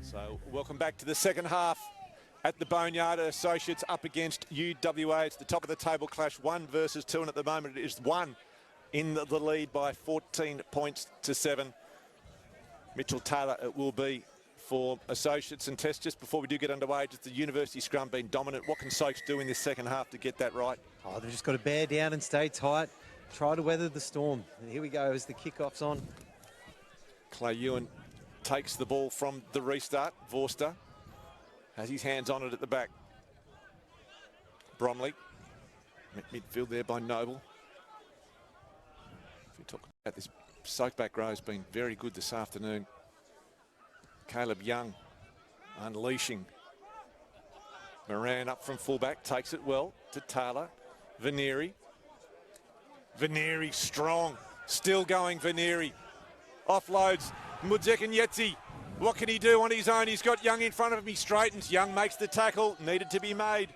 So welcome back to the second half at the Boneyard. Associates up against UWA. It's the top of the table clash, 1 versus 2, and at the moment it is 1 in the lead by 14 points to 7. Mitchell Taylor it will be for Associates. And Tess, just before we do get underway, just the University scrum being dominant. What can Soaks do in this second half to get that right? Oh, they've just got to bear down and stay tight. Try to weather the storm. And here we go as the kickoff's on. Clay Ewan takes the ball from the restart. Vorster has his hands on it at the back. Bromley, midfield there by Noble. If you talk about this, Soak back row has been very good this afternoon. Caleb Young unleashing. Moran up from fullback, takes it well to Taylor. Veneri. Veneri strong, still going Veneri. Offloads Mudzekin Yetzi. What can he do on his own? He's got Young in front of him. He straightens. Young makes the tackle. Needed to be made.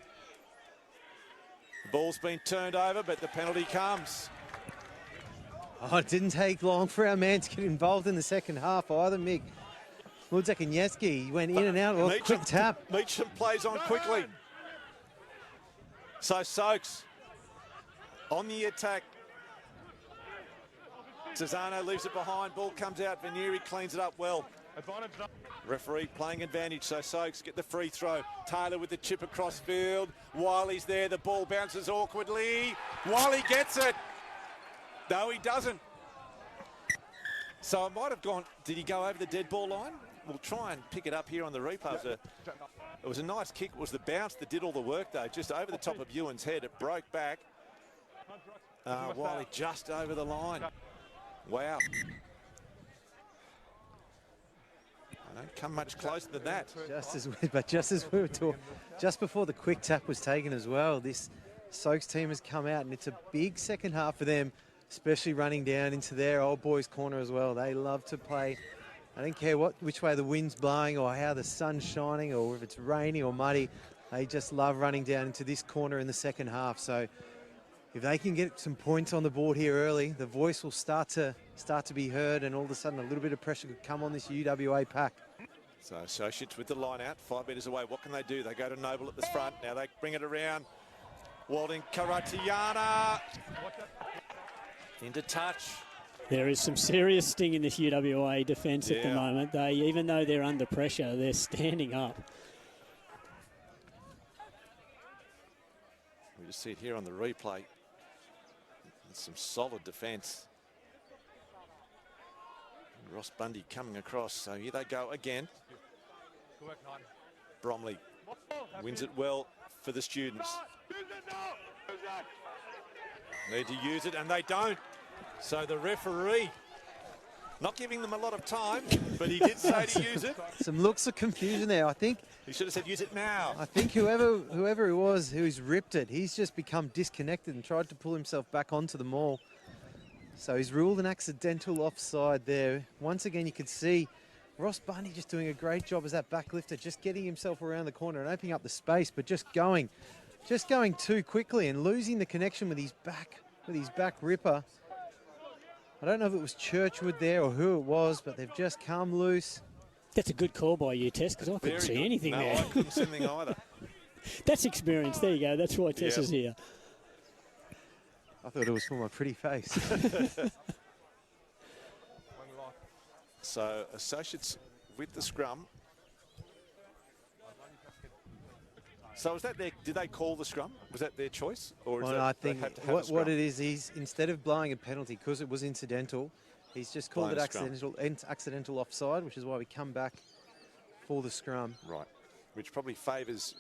The ball's been turned over, but the penalty comes. Oh, it didn't take long for our man to get involved in the second half either, Mick. Mudzekin Yetzi went in and out. Oh, quick tap. Meacham plays on quickly. So Soaks on the attack. Cesano leaves it behind, ball comes out, Veneri cleans it up well. Referee playing advantage, so Soaks get the free throw. Taylor with the chip across field. Wiley's there, the ball bounces awkwardly. Wiley gets it. No, he doesn't. So it might have gone, did he go over the dead ball line? We'll try and pick it up here on the replay. It was a nice kick. It was the bounce that did all the work though, just over the top of Ewan's head. It broke back. Wiley just over the line. Wow. I don't come much closer than that. Just as we were talking, just before the quick tap was taken as well, this Soaks team has come out and it's a big second half for them, especially running down into their old boys' corner as well. They love to play. I don't care which way the wind's blowing or how the sun's shining or if it's rainy or muddy. They just love running down into this corner in the second half. So if they can get some points on the board here early, the voice will start to be heard, and all of a sudden a little bit of pressure could come on this UWA pack. So Associates with the line out, 5 metres away. What can they do? They go to Noble at the front. Now they bring it around. Walding Karatiana into touch. There is some serious sting in this UWA defence at the moment. They, even though they're under pressure, they're standing up. We just see it here on the replay. Some solid defence. Ross Bundy coming across, so here they go again. Bromley wins it well for the students. Need to use it, and they don't. So the referee, not giving them a lot of time, but he did say to use it. Some looks of confusion there. I think He should have said use it now. I think whoever it was who's ripped it, he's just become disconnected and tried to pull himself back onto the maul. So he's ruled an accidental offside there. Once again, you could see Ross Bundy just doing a great job as that backlifter, just getting himself around the corner and opening up the space, but just going too quickly and losing the connection with his back ripper. I don't know if it was Churchwood there or who it was, but they've just come loose. That's a good call by you, Tess, because I couldn't see anything no, there. I couldn't see anything either. That's experience. There you go. That's why Tess is here. I thought it was for my pretty face. So Associates with the scrum. So was that did they call the scrum? Was that their choice? Or is Well, that I they think had to have a what scrum? it is, he's instead of blowing a penalty because it was incidental, he's just called Blown it a scrum. accidental offside, which is why we come back for the scrum. Right, which probably favours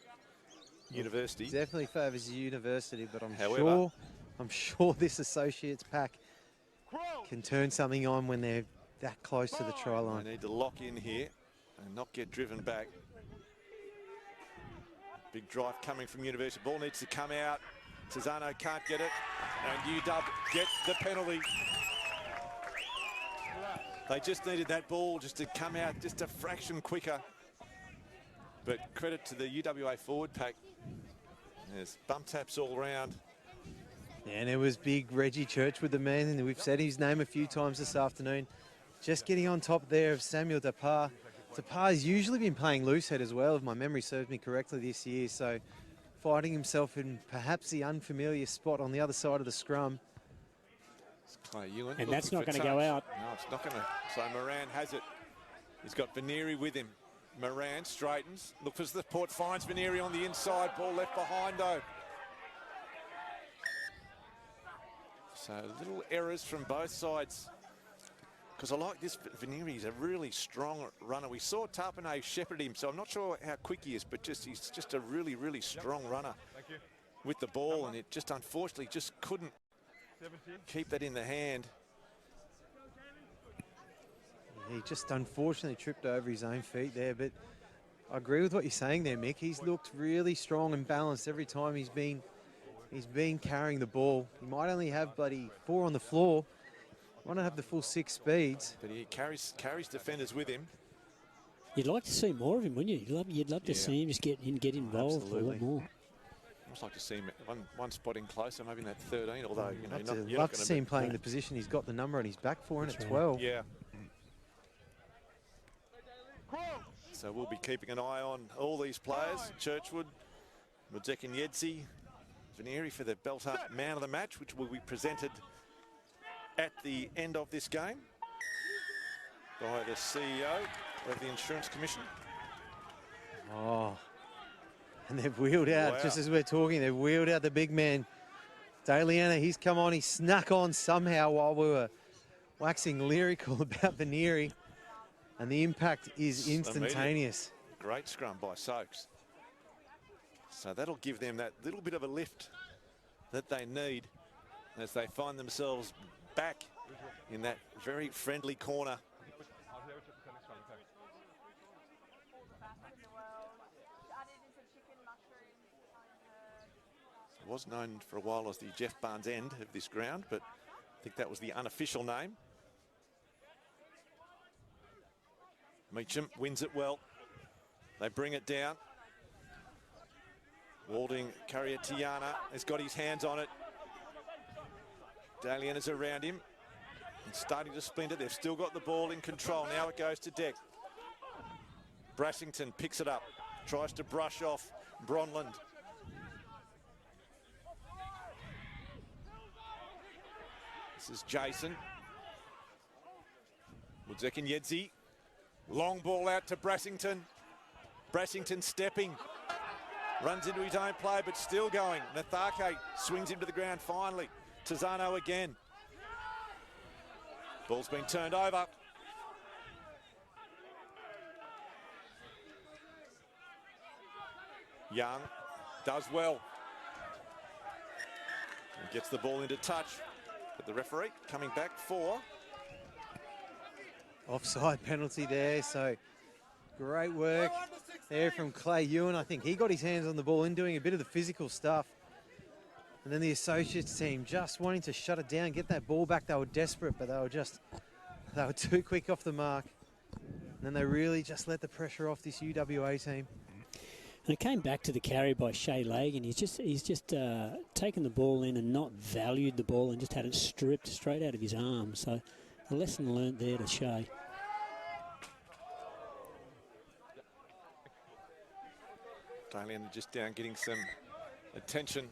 University. Definitely favours University, but However, I'm sure this Associates pack can turn something on when they're that close to the try line. They need to lock in here and not get driven back. Big drive coming from University. Ball needs to come out. Cesano can't get it. And UW get the penalty. They just needed that ball just to come out just a fraction quicker. But credit to the UWA forward pack. There's bump taps all round. And it was big Reggie Church with the man, and we've said his name a few times this afternoon. Just getting on top there of Samuel Dapar. Dapar's usually been playing loose head as well, if my memory serves me correctly this year. So fighting himself in perhaps the unfamiliar spot on the other side of the scrum. Clay Ewan And that's looking not for going to go touch. out. No, it's not going to. So Moran has it. He's got Venieri with him. Moran straightens. Look for the port, finds Venieri on the inside. Ball left behind though. So little errors from both sides. Because I like this, Venieri is a really strong runner. We saw Tarpanay shepherd him, so I'm not sure how quick he is, but he's just a really, really strong runner with the ball, and it just unfortunately just couldn't keep that in the hand. He just unfortunately tripped over his own feet there, but I agree with what you're saying there, Mick. He's looked really strong and balanced every time he's been carrying the ball. He might only have 4 on the floor. Might not have the full 6 speeds. But he carries defenders with him. You'd like to see more of him, wouldn't you? You'd love to see him just get involved a lot more. I'd just like to see him one spot in closer, maybe in that 13, although, you know, I'd love to see him playing the position he's got the number on his back for, and at 12. Yeah. So we'll be keeping an eye on all these players. Churchwood, Mudzek and Yedzi, Venieri for the belt-up man of the match, which will be presented at the end of this game by the CEO of the Insurance Commission. Oh, and they've wheeled out, just as we're talking, they've wheeled out the big man. Daliana, he's come on, he snuck on somehow while we were waxing lyrical about Venieri, and the impact is instantaneous. Great scrum by Soaks. So that'll give them that little bit of a lift that they need as they find themselves back in that very friendly corner. It was known for a while as the Jeff Barnes end of this ground, but I think that was the unofficial name. Meacham wins it well. They bring it down. Walding, Carriatiana has got his hands on it. Daliana's around him. It's starting to splinter. They've still got the ball in control. Now it goes to deck. Brassington picks it up. Tries to brush off Bronland. This is Jason. Mudzek and Yedzi. Long ball out to Brassington. Brassington stepping. Runs into his own play, but still going. Nathake swings him to the ground finally. Tizano again. Ball's been turned over. Young does well. And gets the ball into touch. But the referee coming back for offside penalty there, so great work there from Clay Ewan. I think he got his hands on the ball in doing a bit of the physical stuff. And then the Associates team just wanting to shut it down, get that ball back. They were desperate, but they were too quick off the mark. And then they really just let the pressure off this UWA team. And it came back to the carry by Shea Lagan. He's just taken the ball in and not valued the ball and just had it stripped straight out of his arm. So a lesson learnt there to Shea. Dalian just down getting some attention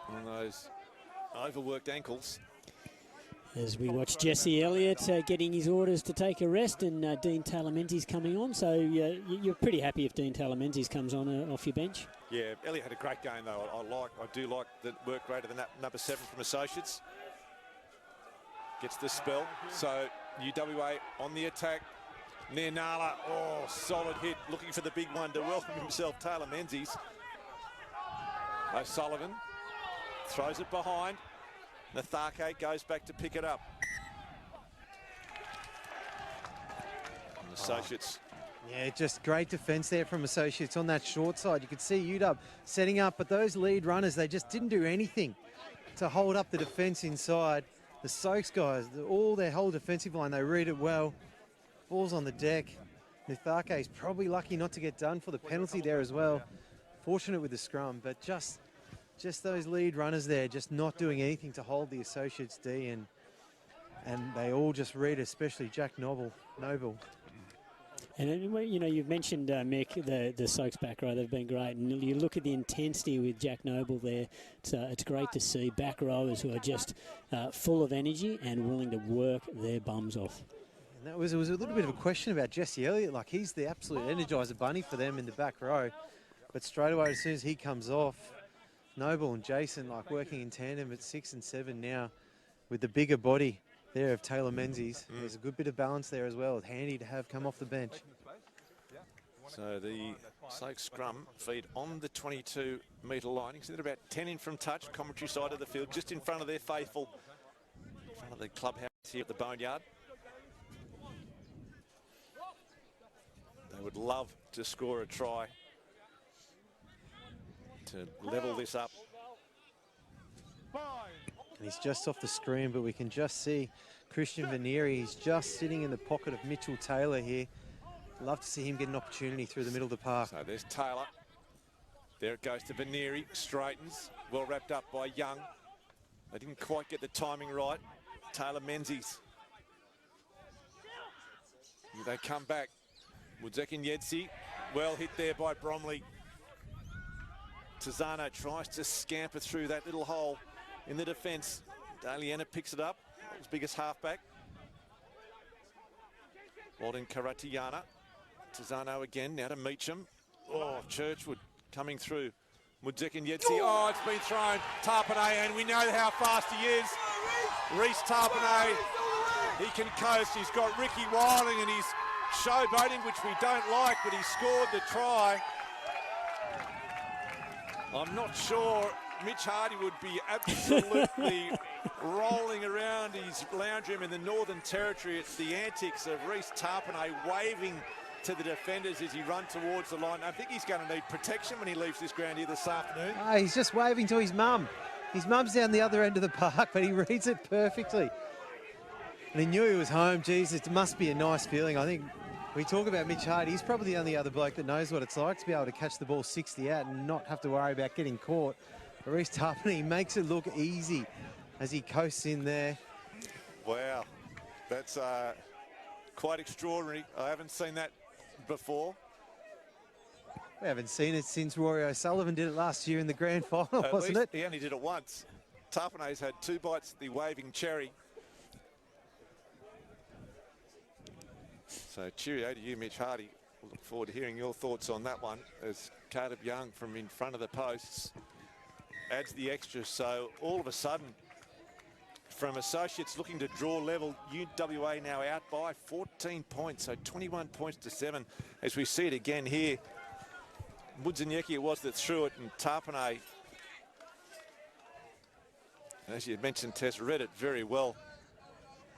on those overworked ankles. As we watch Jesse Elliott getting his orders to take a rest, and Dean Talamenzi's coming on. So you're pretty happy if Dean Talamenzi's comes on off your bench? Yeah, Elliott had a great game though. I do like the work rate of the number 7 from Associates. Gets the spell. So UWA on the attack. Near Nala, oh, solid hit, looking for the big one to welcome himself, Taylor Menzies. O'Sullivan throws it behind. Nathake goes back to pick it up. And Associates. Yeah, just great defence there from Associates on that short side. You could see UW setting up, but those lead runners, they just didn't do anything to hold up the defence inside. The Soaks guys, all their whole defensive line, they read it well. Ball's on the deck. Nathake is probably lucky not to get done for the penalty there as well. Fortunate with the scrum, but just those lead runners there, just not doing anything to hold the Associates D, and they all just read, especially Jack Noble. And you know, you've mentioned Mick, the Soaks back row. They've been great, and you look at the intensity with Jack Noble there. It's great to see back rowers who are just full of energy and willing to work their bums off. And it was a little bit of a question about Jesse Elliott. Like, he's the absolute energizer bunny for them in the back row, but straight away as soon as he comes off, Noble and Jason like working in tandem at 6 and 7 now, with the bigger body there of Taylor Menzies. There's a good bit of balance there as well. Handy to have come off the bench. So the Soak scrum feed on the 22-metre line. You can see they're about 10 in from touch, commentary side of the field, just in front of their faithful, in front of the clubhouse here at the Boneyard. They would love to score a try to level this up. And he's just off the screen, but we can just see Christian Vanieri. He's just sitting in the pocket of Mitchell Taylor here. Love to see him get an opportunity through the middle of the park. So there's Taylor. There it goes to Vanieri, straightens, well wrapped up by Young. They didn't quite get the timing right. Taylor Menzies. They come back. Woodzek Yedsi, well hit there by Bromley. Tizano tries to scamper through that little hole in the defence. Daliana picks it up, his biggest halfback. Walden Karatiana. Tizano again, now to Meacham. Oh, Churchwood coming through. Woodzek Yedsi, oh, it's been thrown. Tarpanay, and we know how fast he is. Reece Tarpanay, he can coast. He's got Ricky Wilding and he's showboating, which we don't like, but he scored the try. I'm not sure Mitch Hardy would be absolutely rolling around his lounge room in the Northern Territory at the antics of Reece Tarpanay waving to the defenders as he runs towards the line. I think he's going to need protection when he leaves this ground here this afternoon. Oh, he's just waving to his mum. His mum's down the other end of the park, but he reads it perfectly. And he knew he was home. Geez, it must be a nice feeling. I think we talk about Mitch Hardy. He's probably the only other bloke that knows what it's like to be able to catch the ball 60 out and not have to worry about getting caught. But Reece Tarpanay makes it look easy as he coasts in there. Wow, that's quite extraordinary. I haven't seen that before. We haven't seen it since Rory O'Sullivan did it last year in the grand final, wasn't it? He only did it once. Tarpanay's had 2 bites at the waving cherry. So cheerio to you, Mitch Hardy. Look forward to hearing your thoughts on that one as Caleb Young from in front of the posts adds the extra. So all of a sudden, from Associates looking to draw level, UWA now out by 14 points, so 21 points to 7 as we see it again here. Woodzinieki it was that threw it, and Tarpanay As you mentioned, Tess read it very well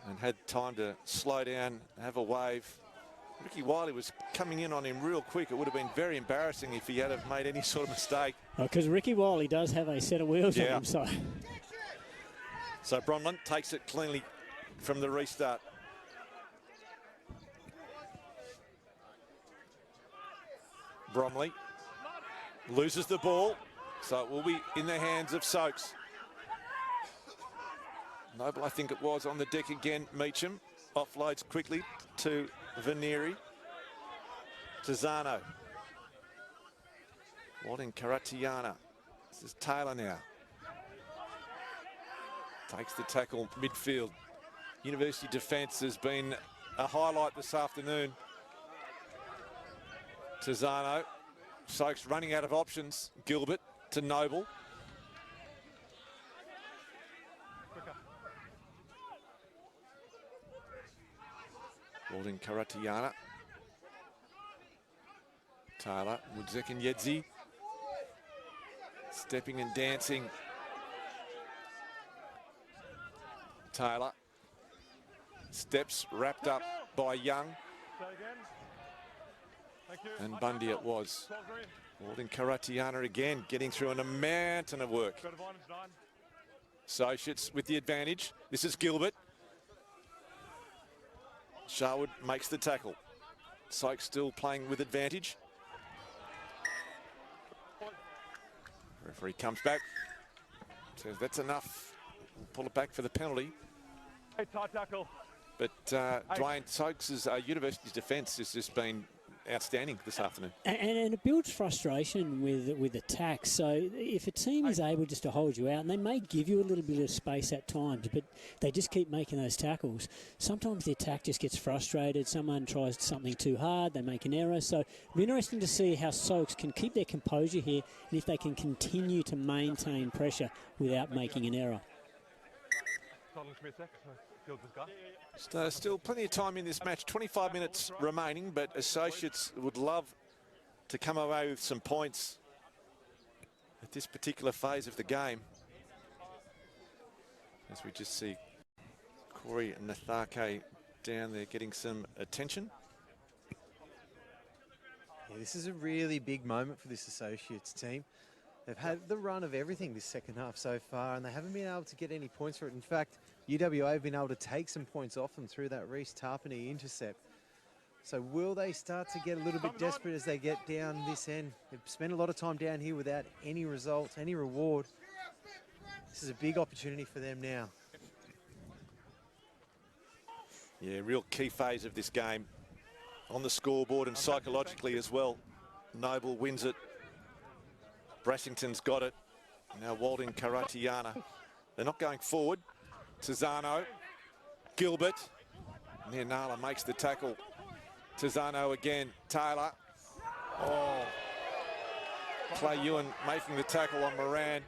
and had time to slow down, have a wave. Ricky Wiley was coming in on him real quick. It would have been very embarrassing if he had have made any sort of mistake. Because Ricky Wiley does have a set of wheels on him. So Bronlund takes it cleanly from the restart. Bromley loses the ball, so it will be in the hands of Soaks. Noble, I think it was, on the deck again. Meacham offloads quickly to Veneri. To Zano. Walding Karatiana. This is Taylor now. Takes the tackle midfield. University defence has been a highlight this afternoon. To Zano. Soaks running out of options. Gilbert to Noble. Walding Karatiana. Taylor, Woodzek and Yedzi. Stepping and dancing. Taylor. Steps wrapped up by Young. And Bundy it was. Walding Karatiana again, getting through on a mountain of work. Associates with the advantage. This is Gilbert. Sharwood makes the tackle. Soaks still playing with advantage. Referee comes back. Says that's enough. Pull it back for the penalty. Tight tackle. But Dwayne Soaks' University's defence has just been outstanding this afternoon. And it builds frustration with attacks. So if a team is able just to hold you out, and they may give you a little bit of space at times, but they just keep making those tackles, sometimes the attack just gets frustrated. Someone tries something too hard, they make an error. So it'll be interesting to see how Soaks can keep their composure here and if they can continue to maintain pressure without making an error. Still plenty of time in this match, 25 minutes remaining, but Associates would love to come away with some points at this particular phase of the game. As we just see Corey Nathake down there getting some attention. Yeah, this is a really big moment for this Associates team. They've had the run of everything this second half so far, and they haven't been able to get any points for it. In fact, UWA have been able to take some points off them through that Reece Tarpany intercept. So will they start to get a little bit desperate as they get down this end? They've spent a lot of time down here without any results, any reward. This is a big opportunity for them now. Yeah, real key phase of this game on the scoreboard and psychologically as well. Noble wins it. Brassington's got it. Now Walding Karatiana. They're not going forward. Tizano. Gilbert. Nianala makes the tackle. Tizano again. Taylor. Oh. Clay Ewan making the tackle on Moran.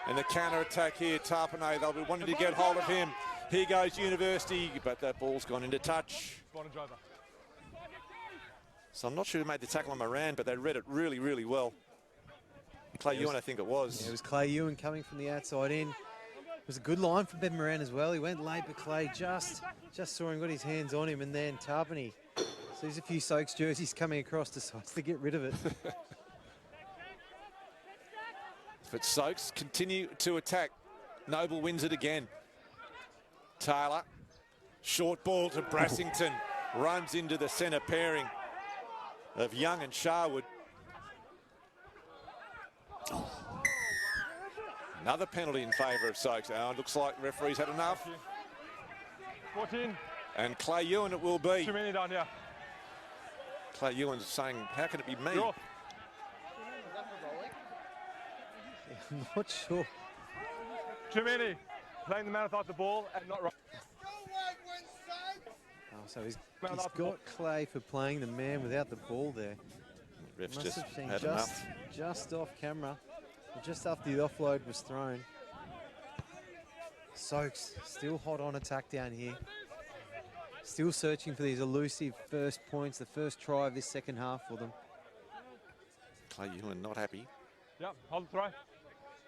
And the counter-attack here, Tarpanay, they'll be wanting to get hold of him. Here goes University, but that ball's gone into touch. So I'm not sure who made the tackle on Moran, but they read it really, really well. Clay Ewan, I think it was. Yeah, it was Clay Ewan coming from the outside in. It was a good line from Ben Moran as well. He went late, but Clay just saw him, got his hands on him, and then Tarpany. So there's a few Soaks jerseys coming across, decides to get rid of it. But Soaks continue to attack. Noble wins it again. Taylor, short ball to Brassington, runs into the centre pairing of Young and Sharwood. Another penalty in favour of Soaks. It looks like referees had enough. 14. And Clay Ewan it will be. Too many down here. Clay Ewan's saying, how can it be me? You're I'm not sure. too many. Playing the man without the ball and not right. Oh, so he's got Clay for playing the man without the ball there. Refs Must just have been had enough. just off camera, just after the offload was thrown. Soaks still hot on attack down here. Still searching for these elusive first points, the first try of this second half for them. Clay Ewan not happy. Yeah, hold the throw.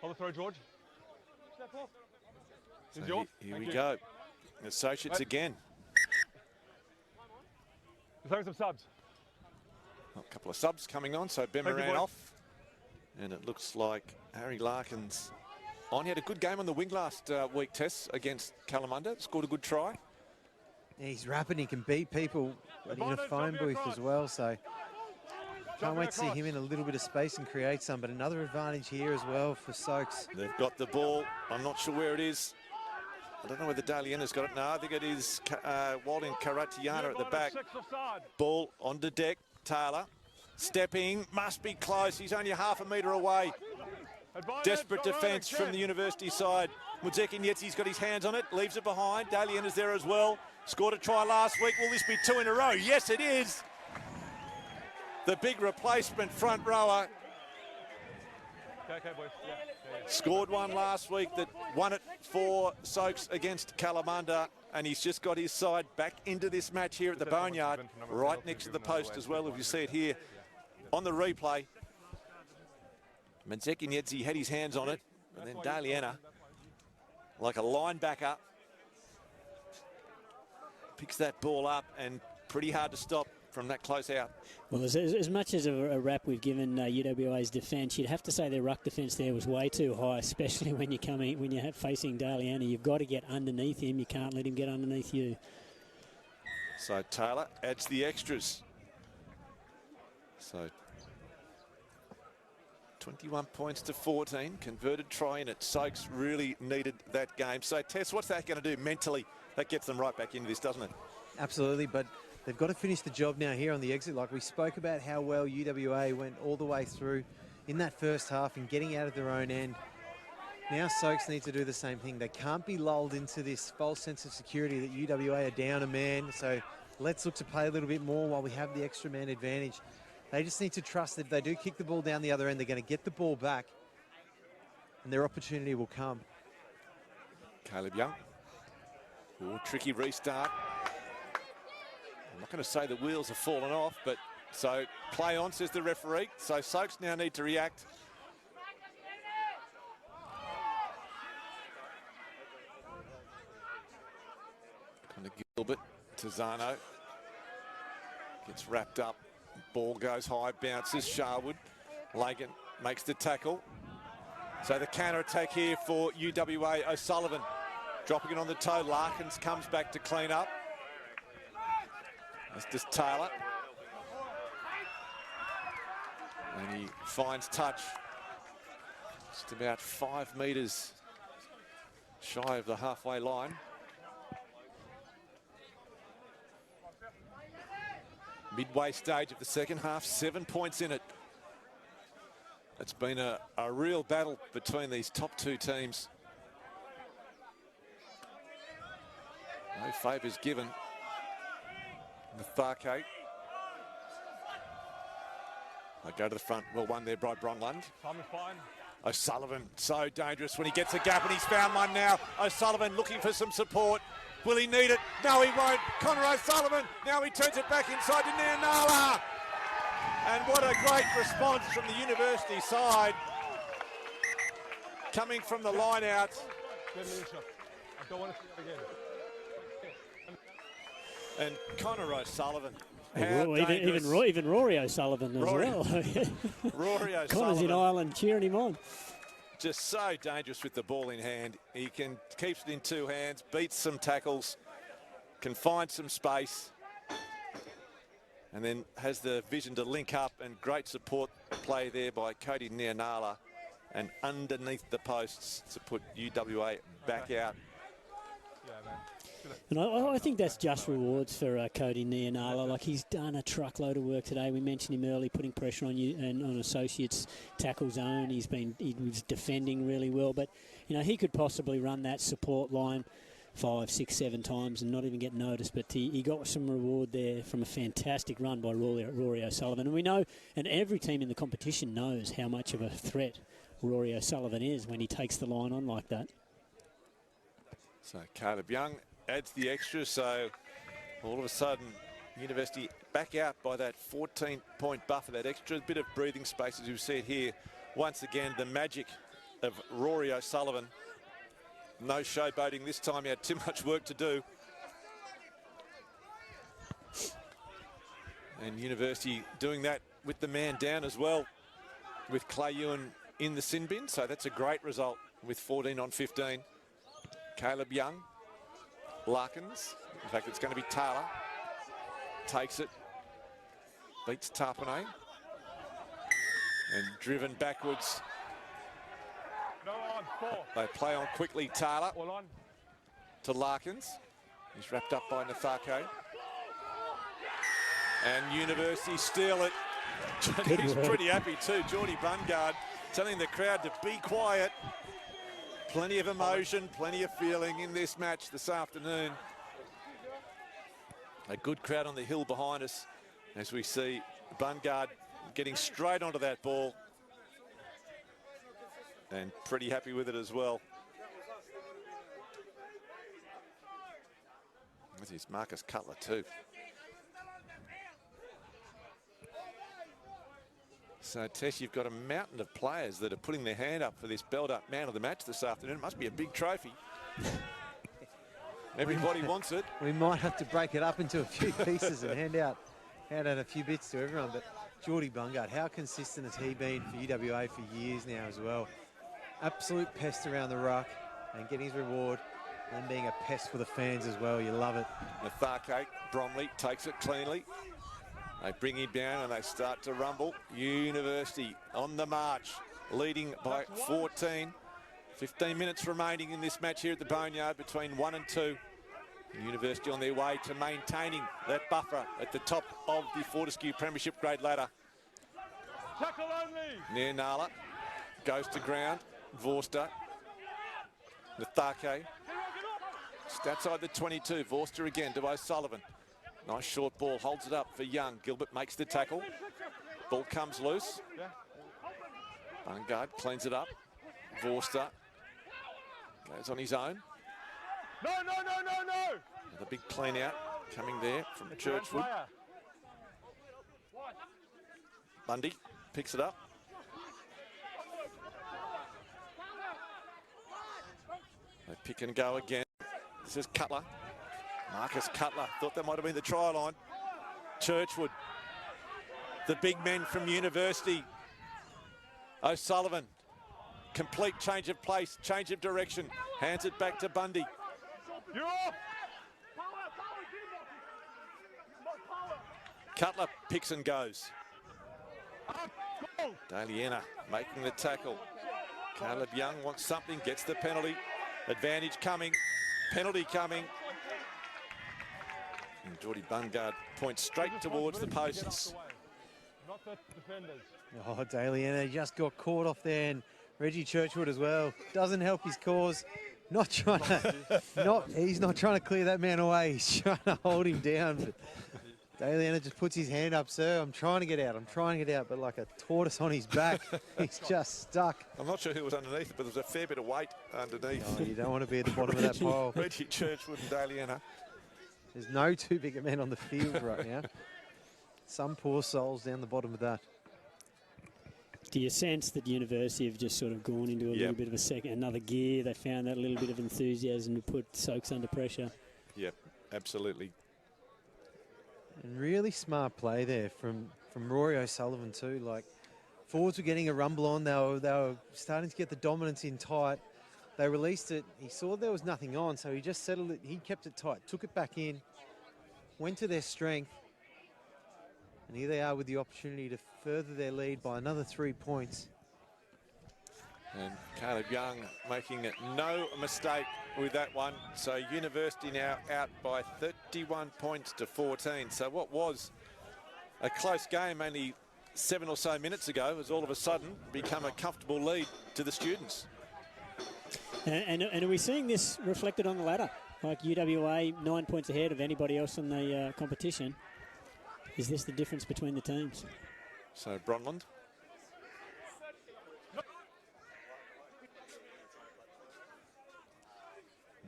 Hold the throw, George. Step off. So here we go. Associates again. Let's some subs. A couple of subs coming on, so Bemmer ran off. And it looks like Harry Larkins on. He had a good game on the wing last week, Tess, against Kalamunda. Scored a good try. Yeah, he's rapid. He can beat people in a phone booth as well. So can't wait to see him in a little bit of space and create some. But another advantage here as well for Soaks. They've got the ball. I'm not sure where it is. I don't know whether Daliana's got it. No, I think it is Walding Karatiana at the back. Ball onto deck. Taylor stepping. Must be close. He's only half a metre away. Desperate defence from the University side. Mudzeki Nyetsi's got his hands on it. Leaves it behind. Daliana's there as well. Scored a try last week. Will this be 2 in a row? Yes, it is. The big replacement front rower. Okay, boys. Yeah. Scored one last week that won it for Soaks against Kalamunda, and he's just got his side back into this match here at the Boneyard, right next to the post as well, if you see it here on the replay. Mudzeki Nyedzi had his hands on it, and then Daliana, like a linebacker, picks that ball up, and pretty hard to stop from that close out. Well, as much as a rap we've given UWA's defence, you'd have to say their ruck defence there was way too high, especially when you're facing Daliana. You've got to get underneath him. You can't let him get underneath you. So Taylor adds the extras. So 21 points to 14. Converted try in it. Soaks really needed that game. So Tess, what's that going to do mentally? That gets them right back into this, doesn't it? Absolutely, but they've got to finish the job now here on the exit. Like we spoke about how well UWA went all the way through in that first half and getting out of their own end. Now Soaks need to do the same thing. They can't be lulled into this false sense of security that UWA are down a man. So let's look to play a little bit more while we have the extra man advantage. They just need to trust that if they do kick the ball down the other end, they're going to get the ball back and their opportunity will come. Caleb Young. Ooh, tricky restart. I'm not going to say the wheels have fallen off, but so play on, says the referee. So Soaks now need to react. Kind of Gilbert to Zano. Gets wrapped up. Ball goes high, bounces. Sharwood. Lagan makes the tackle. So the counter-attack here for UWA. O'Sullivan dropping it on the toe. Larkins comes back to clean up. That's just Taylor. And he finds touch. Just about 5 metres shy of the halfway line. Midway stage of the second half, 7 points in it. It's been a real battle between these top two teams. No favours given. Nathake. They go to the front. Well won there by Bronlund. Simon's fine. O'Sullivan, so dangerous when he gets a gap, and he's found one now. O'Sullivan looking for some support. Will he need it? No, he won't. Connor O'Sullivan, now he turns it back inside to Nianala. And what a great response from the University side. Coming from the line out. Good leadership. I don't want to see that again. And Connor O'Sullivan. Even Rory O'Sullivan as well. Rory O'Sullivan. Connor's in Ireland cheering him on. Just so dangerous with the ball in hand. He keeps it in two hands, beats some tackles, can find some space, and then has the vision to link up, and great support play there by Cody Nianala, and underneath the posts to put UWA back out. Yeah, man. And I think that's just rewards for Cody Nianala. Like, he's done a truckload of work today. We mentioned him early, putting pressure on you and on Associates tackle zone. He was defending really well, but you know, he could possibly run that support line 5, 6, 7 times and not even get noticed. But he got some reward there from a fantastic run by Rory O'Sullivan. And we know, and every team in the competition knows how much of a threat Rory O'Sullivan is when he takes the line on like that. So Caleb Young adds the extra, so all of a sudden University back out by that 14-point buffer, that extra bit of breathing space, as you see it here. Once again, the magic of Rory O'Sullivan No showboating this time. He had too much work to do. And University doing that with the man down as well, with Clay Ewan in the sin bin. So that's a great result with 14 on 15. Caleb Young, Larkins. In fact, it's going to be Taylor. Takes it. Beats Tarpanay. And driven backwards. They play on quickly. Taylor to Larkins. He's wrapped up by Nathake. And University steal it. He's pretty happy too. Geordie Bungard telling the crowd to be quiet. Plenty of emotion, plenty of feeling in this match this afternoon. A good crowd on the hill behind us as we see Bungard getting straight onto that ball. And pretty happy with it as well. This is Marcus Cutler too. So, Tess, you've got a mountain of players that are putting their hand up for this belt-up man of the match this afternoon. It must be a big trophy. Everybody wants it. We might have to break it up into a few pieces and hand out a few bits to everyone. But Geordie Bungard, how consistent has he been for UWA for years now as well? Absolute pest around the ruck and getting his reward and being a pest for the fans as well. You love it. Nathake, Bromley takes it cleanly. They bring him down and they start to rumble. University on the march, leading by 14. 15 minutes remaining in this match here at the Boneyard between 1 and 2. University on their way to maintaining that buffer at the top of the Fortescue Premiership grade ladder. Near Nala goes to ground. Vorster. Nathake. Just outside the 22. Vorster again to O'Sullivan. Nice short ball, holds it up for Young. Gilbert makes the tackle. Ball comes loose. Bungard cleans it up. Vorster goes on his own. No! Another big clean out coming there from Churchwood. Bundy picks it up. They pick and go again. This is Cutler. Marcus Cutler, thought that might have been the try line. Churchwood, the big men from University. O'Sullivan, complete change of place, change of direction. Hands it back to Bundy. Cutler picks and goes. Daliena making the tackle. Caleb Young wants something, gets the penalty. Advantage coming, penalty coming. And Geordie Bungard points straight towards the posts. Oh, Daliena just got caught off there, and Reggie Churchwood as well. Doesn't help his cause. Not trying to, he's not trying to clear that man away. He's trying to hold him down. But Daliena just puts his hand up, sir. I'm trying to get out, but like a tortoise on his back, he's just stuck. I'm not sure who was underneath it, but there's a fair bit of weight underneath. Oh, you don't want to be at the bottom of that pile. Reggie Churchwood and Daliena. There's no two bigger men on the field right now. Some poor souls down the bottom of that. Do you sense that University have just sort of gone into a little bit of another gear? They found that little bit of enthusiasm to put Soaks under pressure. Yep, absolutely. And really smart play there from Rory O'Sullivan too. Like, forwards were getting a rumble on. They were starting to get the dominance in tight. They released it. He saw there was nothing on, so he just settled it. He kept it tight, took it back in, went to their strength. And here they are with the opportunity to further their lead by another 3 points. And Caleb Young making no mistake with that one. So University now out by 31 points to 14. So what was a close game only 7 or so minutes ago has all of a sudden become a comfortable lead to the students. And are we seeing this reflected on the ladder? Like UWA 9 points ahead of anybody else in the competition. Is this the difference between the teams? So Bronland.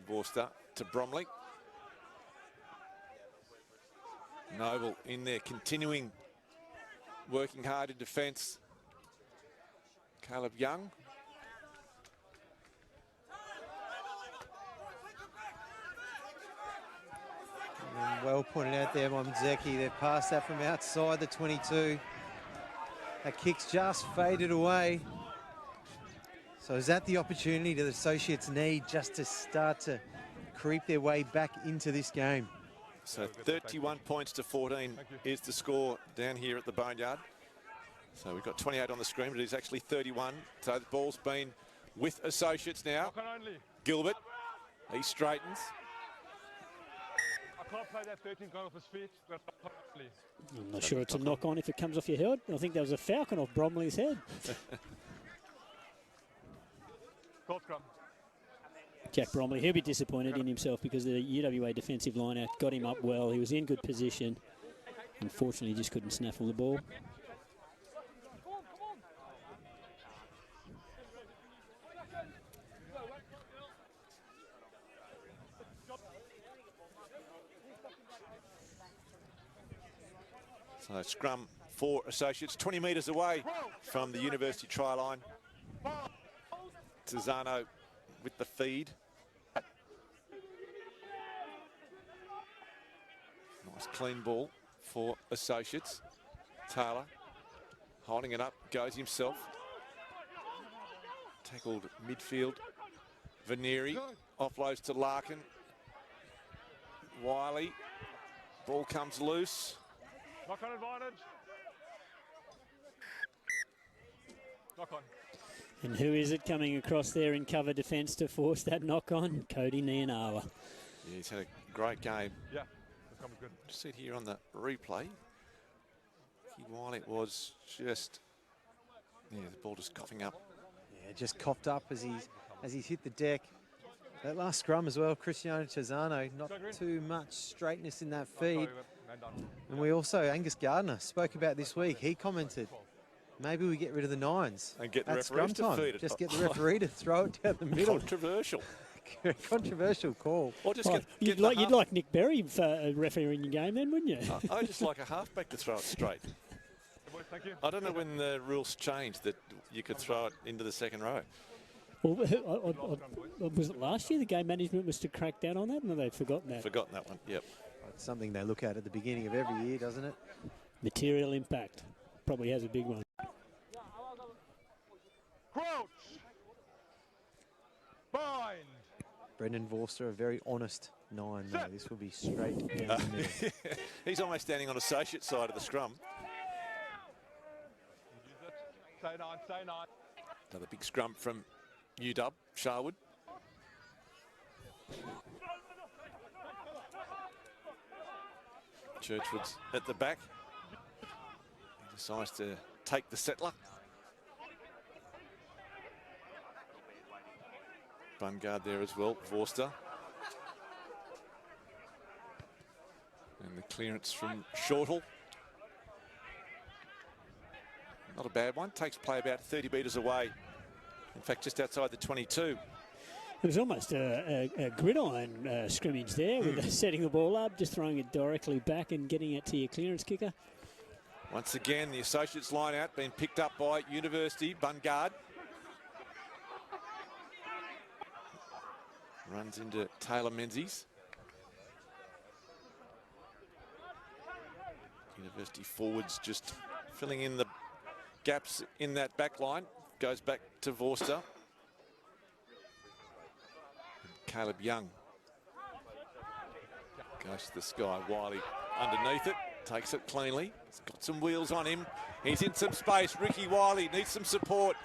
Vorster to Bromley. Noble in there, continuing working hard in defence. Caleb Young. And well pointed out there by Mzeki. They've passed that from outside the 22. That kick's just faded away. So is that the opportunity that the Associates need just to start to creep their way back into this game? So 31 points to 14 is the score down here at the Boneyard. So we've got 28 on the screen, but it is actually 31. So the ball's been with Associates now. Gilbert, he straightens. I can't play that 13 going off his feet. I'm not sure it's a knock on if it comes off your head. I think there was a falcon off Bromley's head. Cold scrum. Jack Bromley, he'll be disappointed in himself because the UWA defensive line out got him up well. He was in good position. Unfortunately, he just couldn't snaffle the ball. So scrum for Associates, 20 metres away from the University try line. Tizano with the feed. Nice clean ball for Associates. Taylor holding it up, goes himself. Tackled midfield. Vanieri offloads to Larkin. Wiley. Ball comes loose. Knock on advantage. Knock on. And who is it coming across there in cover defence to force that knock on? Cody Nianawa. Yeah, he's had a great game. Yeah, the come's good. Just see it here on the replay. While it was just, yeah, the ball just coughing up. Yeah, just coughed up as he's hit the deck. That last scrum as well, Cristiano Tizano, not too much straightness in that feed. And we also, Angus Gardner spoke about this week. He commented, maybe we get rid of the nines. And get the at referees scrum to time. feed it. Just get the referee to throw it down the middle. Controversial. Controversial call. Or just You'd like Nick Berry for refereeing your game then, wouldn't you? I just like a halfback to throw it straight. Thank you. I don't know when the rules changed that you could throw it into the second row. Well, was it last year the game management was to crack down on that? No, they've forgotten that. Forgotten that one, yep. It's something they look at the beginning of every year, doesn't it? Material impact. Probably has a big one. Crouch. Bind. Brendan Vorster, a very honest nine, though. This will be straight down the middle. He's almost standing on Associate side of the scrum. Stay nine, stay nine. Another big scrum from UW, Sharwood. Churchwood's at the back. He decides to take the settler. Bungard there as well, Vorster. And the clearance from Shortall. Not a bad one, takes play about 30 metres away. In fact, just outside the 22. It was almost a gridiron scrimmage there with setting the ball up, just throwing it directly back and getting it to your clearance kicker. Once again, the Associates line out being picked up by University. Bungard runs into Taylor Menzies. University forwards just filling in the gaps in that back line. Goes back to Vorster. Caleb Young goes to the sky. Wiley underneath it, takes it cleanly. He's got some wheels on him. He's in some space. Ricky Wiley needs some support.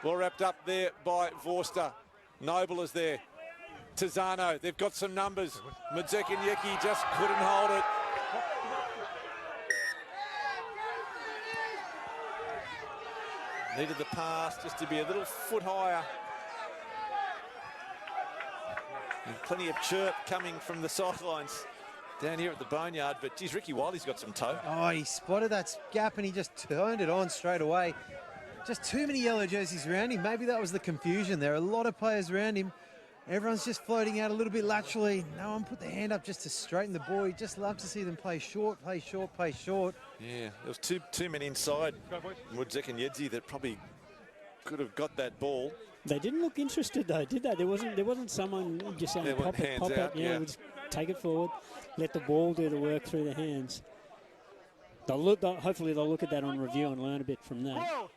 Well wrapped up there by Vorster. Noble is there. Tizano, they've got some numbers. Madzekanyeki just couldn't hold it. Needed the pass just to be a little foot higher. And plenty of chirp coming from the sidelines down here at the Boneyard, but geez, Ricky Wiley's got some toe. Oh, he spotted that gap and he just turned it on straight away. Just too many yellow jerseys around him. Maybe that was the confusion. There are a lot of players around him. Everyone's just floating out a little bit laterally. No one put their hand up just to straighten the ball. You just love to see them play short, play short, play short. Yeah, there was two men inside Mudzek and Yedzi that probably could have got that ball. They didn't look interested though, did they? There wasn't someone just saying pop it, hands pop out, it. yeah. It was take it forward, let the ball do the work through the hands. Hopefully they'll look at that on review and learn a bit from that.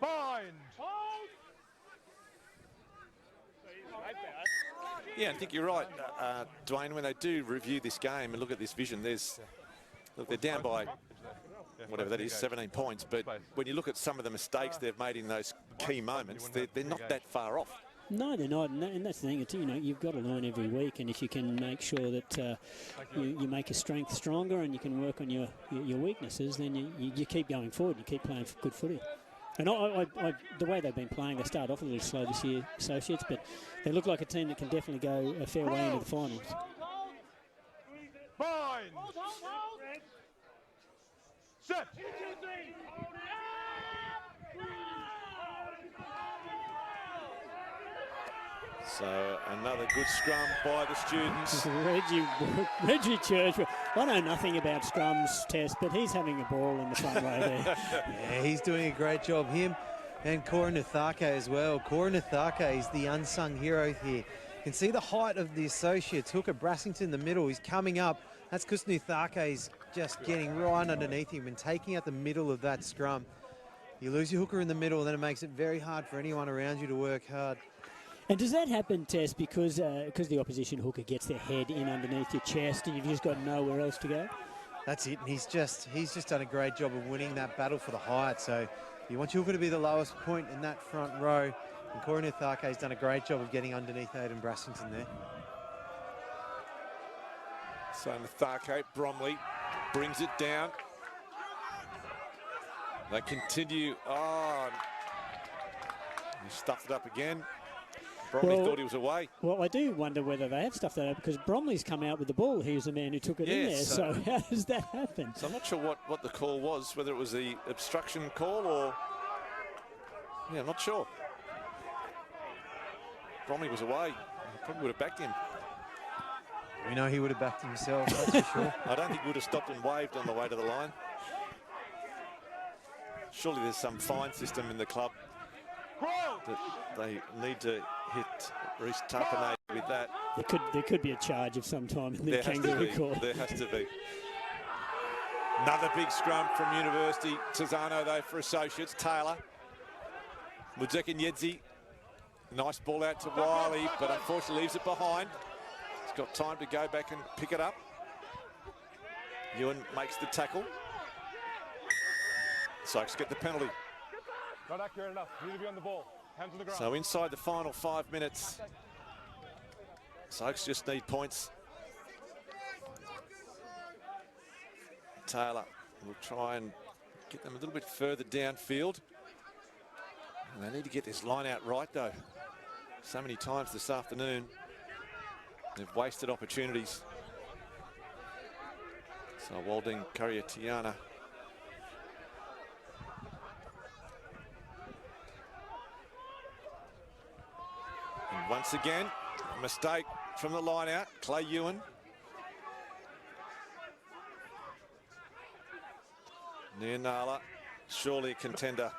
Bind. Yeah, I think you're right, Dwayne. When they do review this game and look at this vision, look, they're down by whatever that is, 17 points. But when you look at some of the mistakes they've made in those key moments, they're not that far off. No, they're not, and that's the thing. It's, you've got to learn every week, and if you can make sure that you make your strength stronger and you can work on your weaknesses, then you keep going forward. You keep playing good footy. And the way they've been playing, they started off a little slow this year, Associates, but they look like a team that can definitely go a fair way into the finals. Bind. Set. So another good scrum by the students. Reggie Church. I know nothing about scrums, Tess, but he's having a ball in the front row there. Yeah, he's doing a great job. Him and Cora Nathake as well. Cora Nathake is the unsung hero here. You can see the height of the Associates. Hooker Brassington in the middle. He's coming up. That's because Nathake is just getting right underneath him and taking out the middle of that scrum. You lose your hooker in the middle, then it makes it very hard for anyone around you to work hard. And does that happen, Tess, because the opposition hooker gets their head in underneath your chest and you've just got nowhere else to go? That's it. And he's just done a great job of winning that battle for the height. So you want your hooker to be the lowest point in that front row. And Cora Nathake has done a great job of getting underneath Aidan Brassington there. So Nathake, Bromley brings it down. They continue. Oh, he stuffed it up again. Bromley thought he was away. Well, I do wonder whether they have stuffed that up because Bromley's come out with the ball. He was the man who took it in there. So how does that happen? So I'm not sure what the call was, whether it was the obstruction call or... Yeah, I'm not sure. Bromley was away. He probably would have backed him. We know he would have backed himself, that's for sure. I don't think he would have stopped and waved on the way to the line. Surely there's some fine system in the club that they need to hit Reece Tapane with that. There could be a charge of some time in the kangaroo call. There has to be. Another big scrum from University. Cesano, though, for Associates. Taylor. Mudzeka Nyedzi. Nice ball out to Wiley, but unfortunately leaves it behind. He's got time to go back and pick it up. Ewan makes the tackle. Soaks get the penalty. Not accurate enough. You need to be on the ball. Hands on the ground. So inside the final 5 minutes, Soaks just need points. Taylor will try and get them a little bit further downfield. And they need to get this line out right, though. So many times this afternoon, they've wasted opportunities. So Walding Curriatiana. And once again, a mistake from the line out. Clay Ewan. Nianala, surely a contender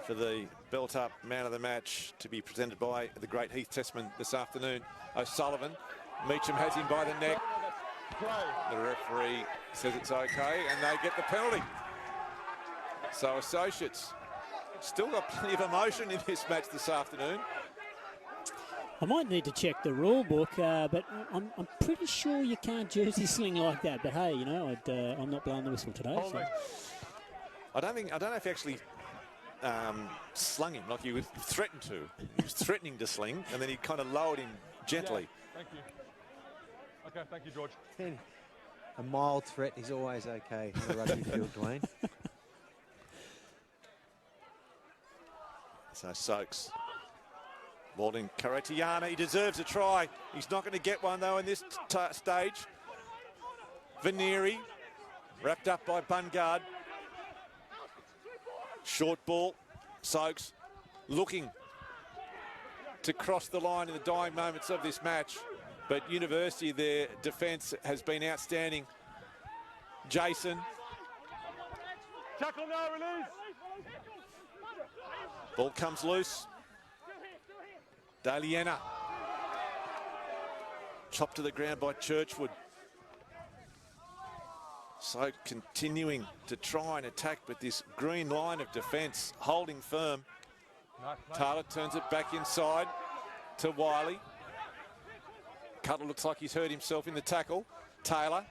for the built-up man of the match to be presented by the great Heath Tessman this afternoon. O'Sullivan, Meacham has him by the neck. The referee says it's okay, and they get the penalty. So Associates still got plenty of emotion in this match this afternoon. I might need to check the rule book, but I'm pretty sure you can't jersey sling like that. But hey, you know, I'm not blowing the whistle today. So. I don't know if he actually slung him like he was threatened to. He was threatening to sling, and then he kind of lowered him gently. Yeah, thank you. Okay, thank you, George. A mild threat is always okay in the rugby field, Dwayne. So Soaks. Walding Curriatiana, he deserves a try. He's not going to get one, though, in this stage. Venieri, wrapped up by Bungard. Short ball, Soaks looking to cross the line in the dying moments of this match. But University, their defence has been outstanding. Jason. Tackle now, release. Ball comes loose. Daliena. Chopped to the ground by Churchwood. So continuing to try and attack, but this green line of defence holding firm. Taylor turns it back inside to Wiley. Cutler looks like he's hurt himself in the tackle. Taylor.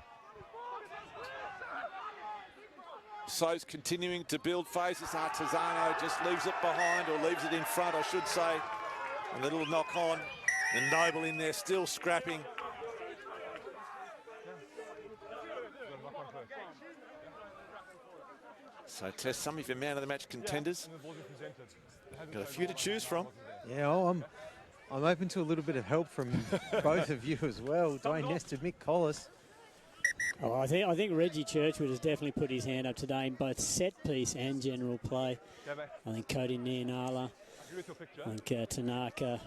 So's continuing to build phases. Artesano just leaves it behind, or leaves it in front, I should say. And a little knock on. And Noble in there still scrapping. So Tess, some of your man of the match contenders. Got a few to choose from. Yeah, I'm open to a little bit of help from both of you as well. Dwayne Nestor, Mick Collis. Oh, I think Reggie Churchwood has definitely put his hand up today in both set piece and general play. I think Cody Nianala, I think Tanaka,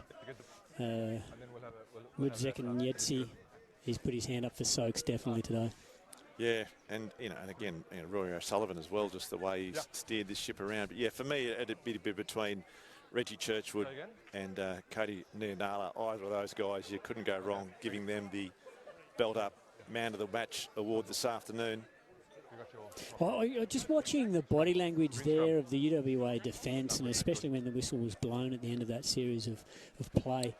Woodzek and Yetzi, he's put his hand up for Soaks definitely today. Yeah, and and again, Rory O'Sullivan as well, just the way he's steered this ship around. But yeah, for me, it'd be a bit between Reggie Churchwood and Cody Nianala. Either of those guys, you couldn't go wrong giving them the belt up man of the match award this afternoon. Well, just watching the body language there of the UWA defence, and especially when the whistle was blown at the end of that series of play,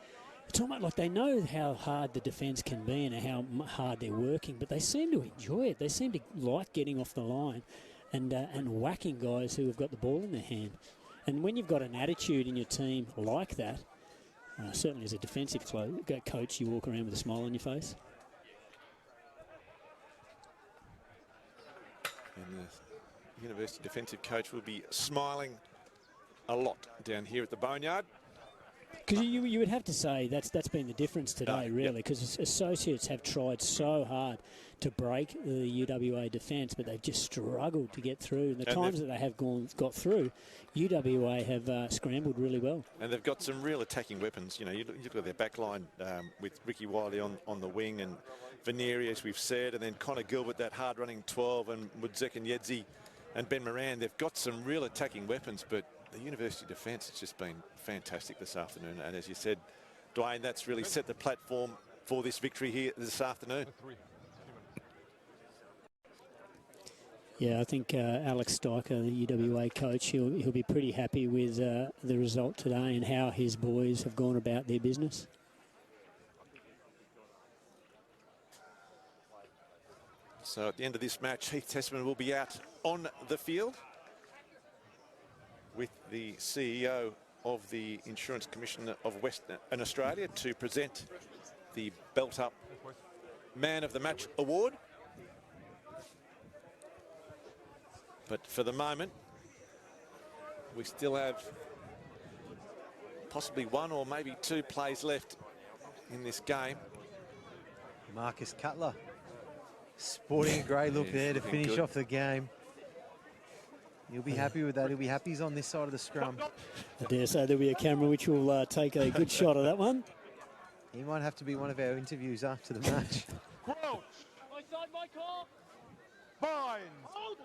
it's almost like they know how hard the defence can be and how hard they're working, but they seem to enjoy it. They seem to like getting off the line and whacking guys who have got the ball in their hand. And when you've got an attitude in your team like that, certainly as a defensive coach, you walk around with a smile on your face. And the University defensive coach will be smiling a lot down here at the Boneyard. Because you would have to say that's been the difference today, really, because Associates have tried so hard to break the UWA defence, but they've just struggled to get through. And the times that they have got through, UWA have scrambled really well. And they've got some real attacking weapons. You look at their back line with Ricky Wiley on the wing, and Vanieri, as we've said, and then Connor Gilbert, that hard-running 12, and Woodzek and Yedzi and Ben Moran. They've got some real attacking weapons, but the University defence has just been fantastic this afternoon. And as you said, Dwayne, that's really set the platform for this victory here this afternoon. Yeah, I think Alex Steicher, the UWA coach, he'll be pretty happy with the result today and how his boys have gone about their business. So at the end of this match, Heath Tessman will be out on the field with the CEO of the Insurance Commission of Western Australia to present the Belt Up Man of the Match award. But for the moment, we still have possibly one or maybe two plays left in this game. Marcus Cutler sporting a great look there to finish off the game. He'll be happy with that. He'll be happy he's on this side of the scrum. I dare say there'll be a camera which will take a good shot of that one. He might have to be one of our interviews after the match. Crouch. My side, my call. Fine. Hold.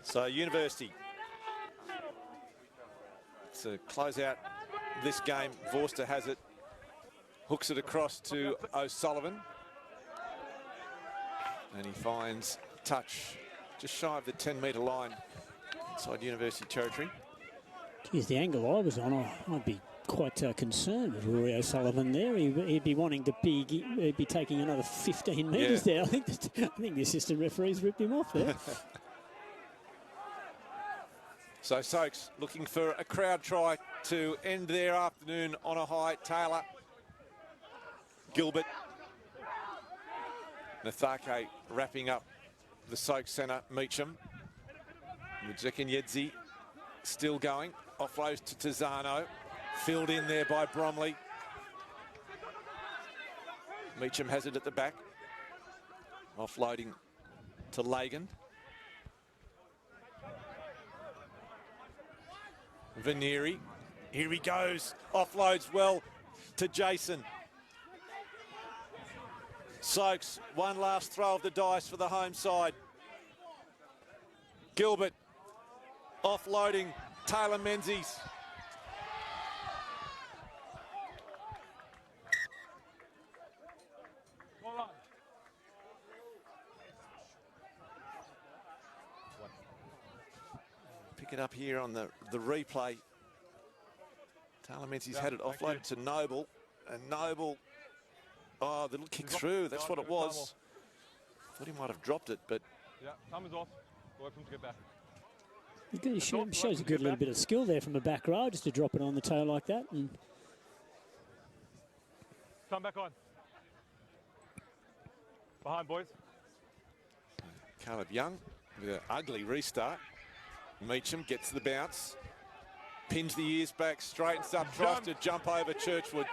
So University to close out this game. Vorster has it, hooks it across to O'Sullivan. And he finds touch just shy of the 10-metre line inside University territory. Geez, the angle I was on, I'd be quite concerned with Rory O'Sullivan there. He'd be wanting to be taking another 15 metres there. I think the assistant referee's ripped him off there. So Soaks looking for a crowd try to end their afternoon on a high. Taylor, Gilbert, Nathake wrapping up the Soaks centre. Meacham, Woodzek and Yedzi still going. Offloads to Tizano. Filled in there by Bromley. Meacham has it at the back. Offloading to Lagan. Vanieri. Here he goes. Offloads well to Jason. Soaks, one last throw of the dice for the home side. Gilbert offloading Taylor Menzies. pick it up here on the replay. Talamenzi's had it offloaded to Noble, and Noble, oh, the little kick through, that's what it was. Thought he might have dropped it, but... Yeah, time is off. Wait for him to get back. He shows a good little bit of skill there from the back row, just to drop it on the toe like that. And come back on. Behind, boys. Caleb Young with an ugly restart. Meacham gets the bounce, pins the ears back, straightens up, tries to jump over Churchwood.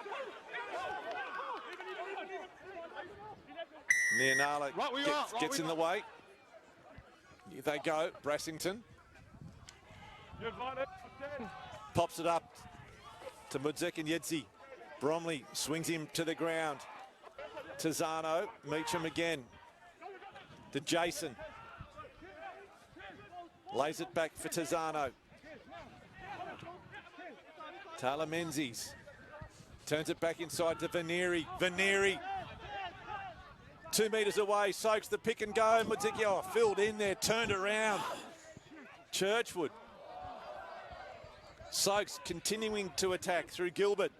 Nianala gets in the way. Here they go, Brassington. Pops it up to Mudzek Yedzi. Bromley swings him to the ground. Tizano, Meacham again. To Jason. Lays it back for Tizano. Talamenzi's. Turns it back inside to Veneri. Veneri. 2 metres away, soaks the pick and go. Mudzek, filled in there, turned around. Churchwood. Soaks continuing to attack through Gilbert.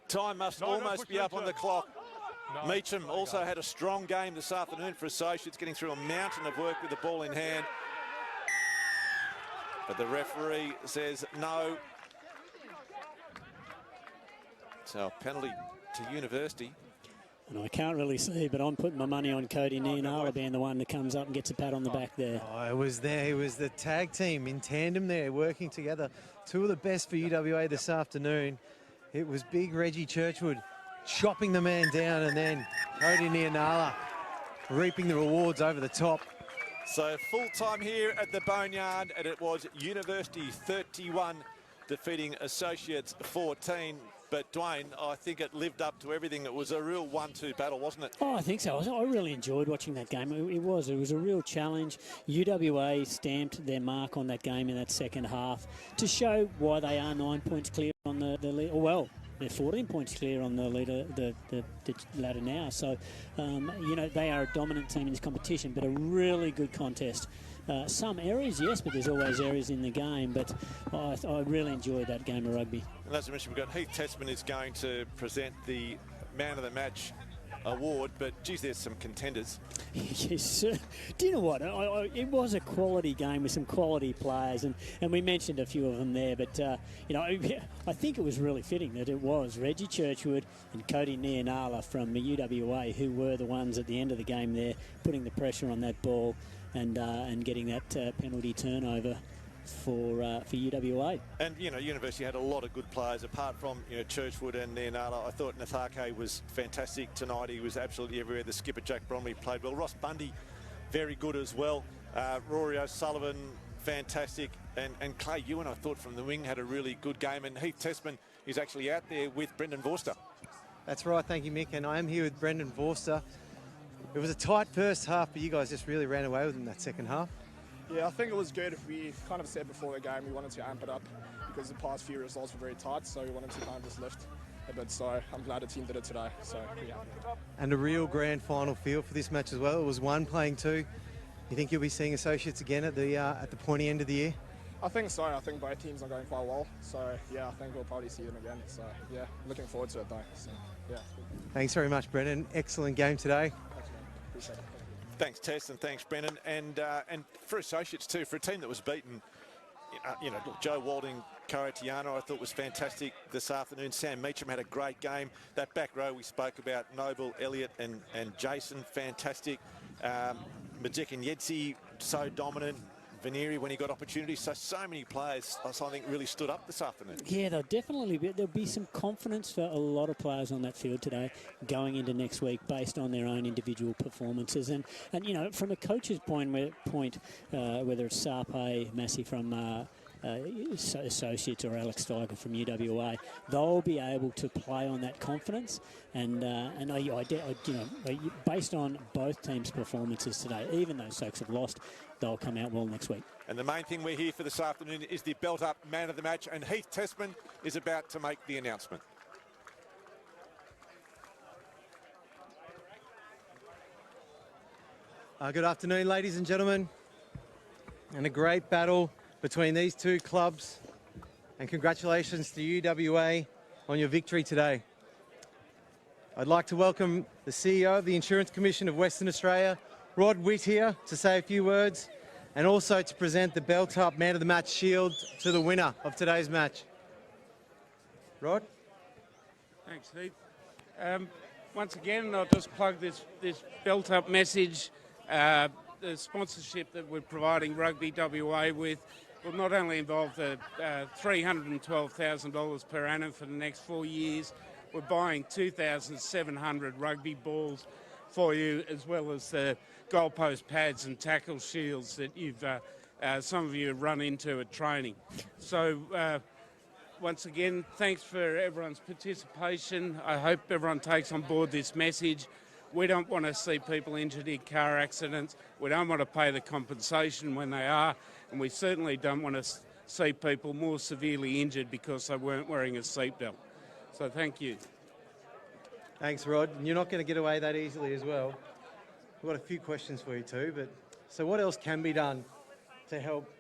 Time must almost be up on the clock. Meacham also had a strong game this afternoon for Associates, getting through a mountain of work with the ball in hand. But the referee says no. So a penalty to University. And I can't really see, but I'm putting my money on Cody Nianala being the one that comes up and gets a pat on the back there. Oh, it was there. It was the tag team in tandem there, working together. Two of the best for UWA this afternoon. It was big Reggie Churchwood chopping the man down, and then Cody Nianala reaping the rewards over the top. So full time here at the Boneyard, and it was University 31 defeating Associates 14. But Dwayne, I think it lived up to everything. It was a real 1-2 battle, wasn't it? Oh, I think so. I really enjoyed watching that game. It was a real challenge. UWA stamped their mark on that game in that second half to show why they are 9 points clear on the lead. Well, they're 14 points clear on the leader, the ladder now. So, you know, they are a dominant team in this competition, but a really good contest. Some errors, yes, but there's always errors in the game. But I really enjoyed that game of rugby. And as I mentioned, we've got Heath Testman is going to present the Man of the Match award, but geez, there's some contenders. Yes, do you know what? It was a quality game with some quality players, and we mentioned a few of them there. But you know, I think it was really fitting that it was Reggie Churchwood and Cody Nianala from the UWA who were the ones at the end of the game there, putting the pressure on that ball and getting that penalty turnover for UWA. And you know, University had a lot of good players apart from, you know, Churchwood and Nianala. I thought Nathake was fantastic tonight. He was absolutely everywhere. The skipper Jack Bromley played well. Ross Bundy very good as well. Rory O'Sullivan fantastic, and Clay Ewan I thought from the wing had a really good game, and Heath Testman is actually out there with Brendan Vorster. That's right, thank you, Mick, and I am here with Brendan Vorster. It was a tight first half, but you guys just really ran away with them that second half. Yeah, I think it was good. We kind of said before the game we wanted to amp it up because the past few results were very tight, so we wanted to kind of just lift a bit. So I'm glad the team did it today. So yeah. And a real grand final feel for this match as well. It was 1 playing 2. You think you'll be seeing Associates again at the pointy end of the year? I think so. I think both teams are going quite well. So yeah, I think we'll probably see them again. So yeah, looking forward to it though. So yeah. Thanks very much, Brendan. Excellent game today. Thanks, man. Appreciate it. Thanks, Tess, and thanks, Brendan. And for Associates too, for a team that was beaten, you know, Joe Walding, Karatiano, I thought was fantastic this afternoon. Sam Meacham had a great game. That back row we spoke about, Noble, Elliott, and Jason, fantastic. Majek and Yedzi, so dominant. Veneri when he got opportunities. So many players, I think, really stood up this afternoon. Yeah, there'll be some confidence for a lot of players on that field today going into next week based on their own individual performances. And you know, from a coach's point, whether it's Sarpe, Massey from Associates or Alex Steiger from UWA, they'll be able to play on that confidence. And you know, based on both teams' performances today, even though Soaks have lost, they'll come out well next week. And the main thing we're here for this afternoon is the belt-up man of the match, and Heath Testman is about to make the announcement. Good afternoon, ladies and gentlemen. And a great battle between these two clubs, and congratulations to UWA on your victory today. I'd like to welcome the CEO of the Insurance Commission of Western Australia, Rod Witt, here to say a few words, and also to present the Belt Up Man of the Match Shield to the winner of today's match. Rod? Thanks, Heath. Once again, I'll just plug this Belt Up message. The sponsorship that we're providing Rugby WA with will not only involve the $312,000 per annum for the next 4 years, we're buying 2,700 rugby balls for you, as well as the goalpost pads and tackle shields that some of you have run into at training. So once again, thanks for everyone's participation. I hope everyone takes on board this message. We don't want to see people injured in car accidents. We don't want to pay the compensation when they are, and we certainly don't want to see people more severely injured because they weren't wearing a seatbelt. So thank you. Thanks, Rod. And you're not going to get away that easily as well. We've got a few questions for you too, but so what else can be done to help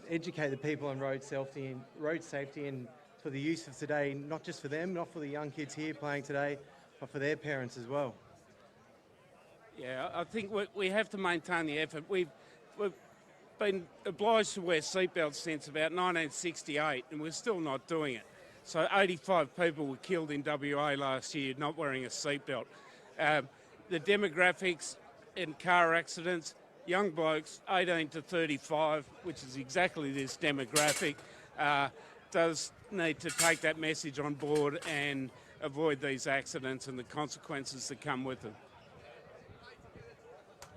educate the people on road safety and for the use of today, not just for them, not for the young kids here playing today, but for their parents as well? Yeah, I think we have to maintain the effort. We've been obliged to wear seatbelts since about 1968, and we're still not doing it. So 85 people were killed in WA last year not wearing a seatbelt. The demographics in car accidents, young blokes 18 to 35, which is exactly this demographic, does need to take that message on board and avoid these accidents and the consequences that come with them.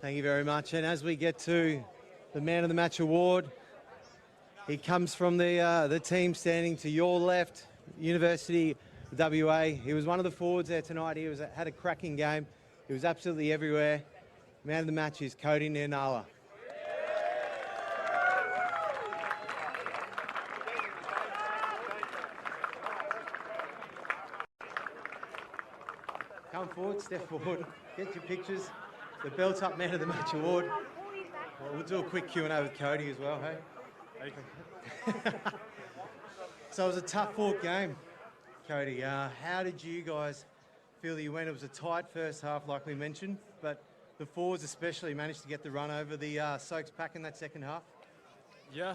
Thank you very much. And as we get to the Man of the Match award, he comes from the team standing to your left, University of WA. He was one of the forwards there tonight. He had a cracking game. He was absolutely everywhere. Man of the Match is Cody Nianala. Come forward, step forward, get your pictures. The Belt Up Man of the Match award. Well, we'll do a quick Q&A with Cody as well, hey? So it was a tough-fought game, Cody. How did you guys feel that you went? It was a tight first half, like we mentioned, but the forwards especially managed to get the run over the Assoc pack in that second half. Yeah,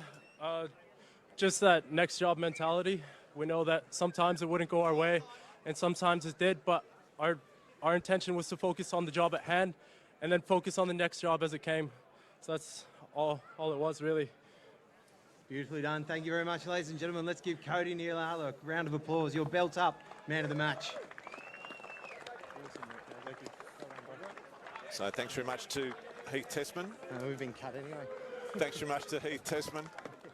just that next job mentality. We know that sometimes it wouldn't go our way, and sometimes it did, but our intention was to focus on the job at hand and then focus on the next job as it came. So that's all it was, really. Beautifully done. Thank you very much, ladies and gentlemen. Let's give Cody Nianala a round of applause. Your Belt Up Man of the Match. So thanks very much to Heath Tessman. We've been cut anyway. Thanks very much to Heath Tessman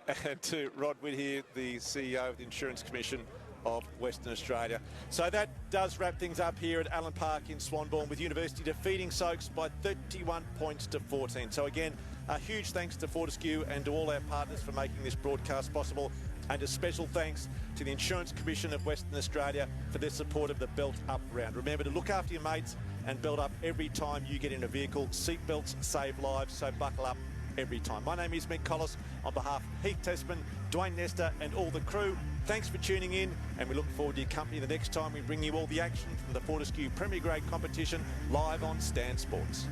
and to Rod Witt here, the CEO of the Insurance Commission of Western Australia. So that does wrap things up here at Allen Park in Swanbourne, with University defeating Soaks by 31 points to 14. So again, a huge thanks to Fortescue and to all our partners for making this broadcast possible, and a special thanks to the Insurance Commission of Western Australia for their support of the Belt Up round. Remember to look after your mates and belt up every time you get in a vehicle. Seatbelts save lives, so buckle up every time. My name is Mick Collis. On behalf of Heath Tessman, Dwayne Nestor and all the crew, thanks for tuning in, and we look forward to your company the next time we bring you all the action from the Fortescue Premier Grade competition live on Stan Sports.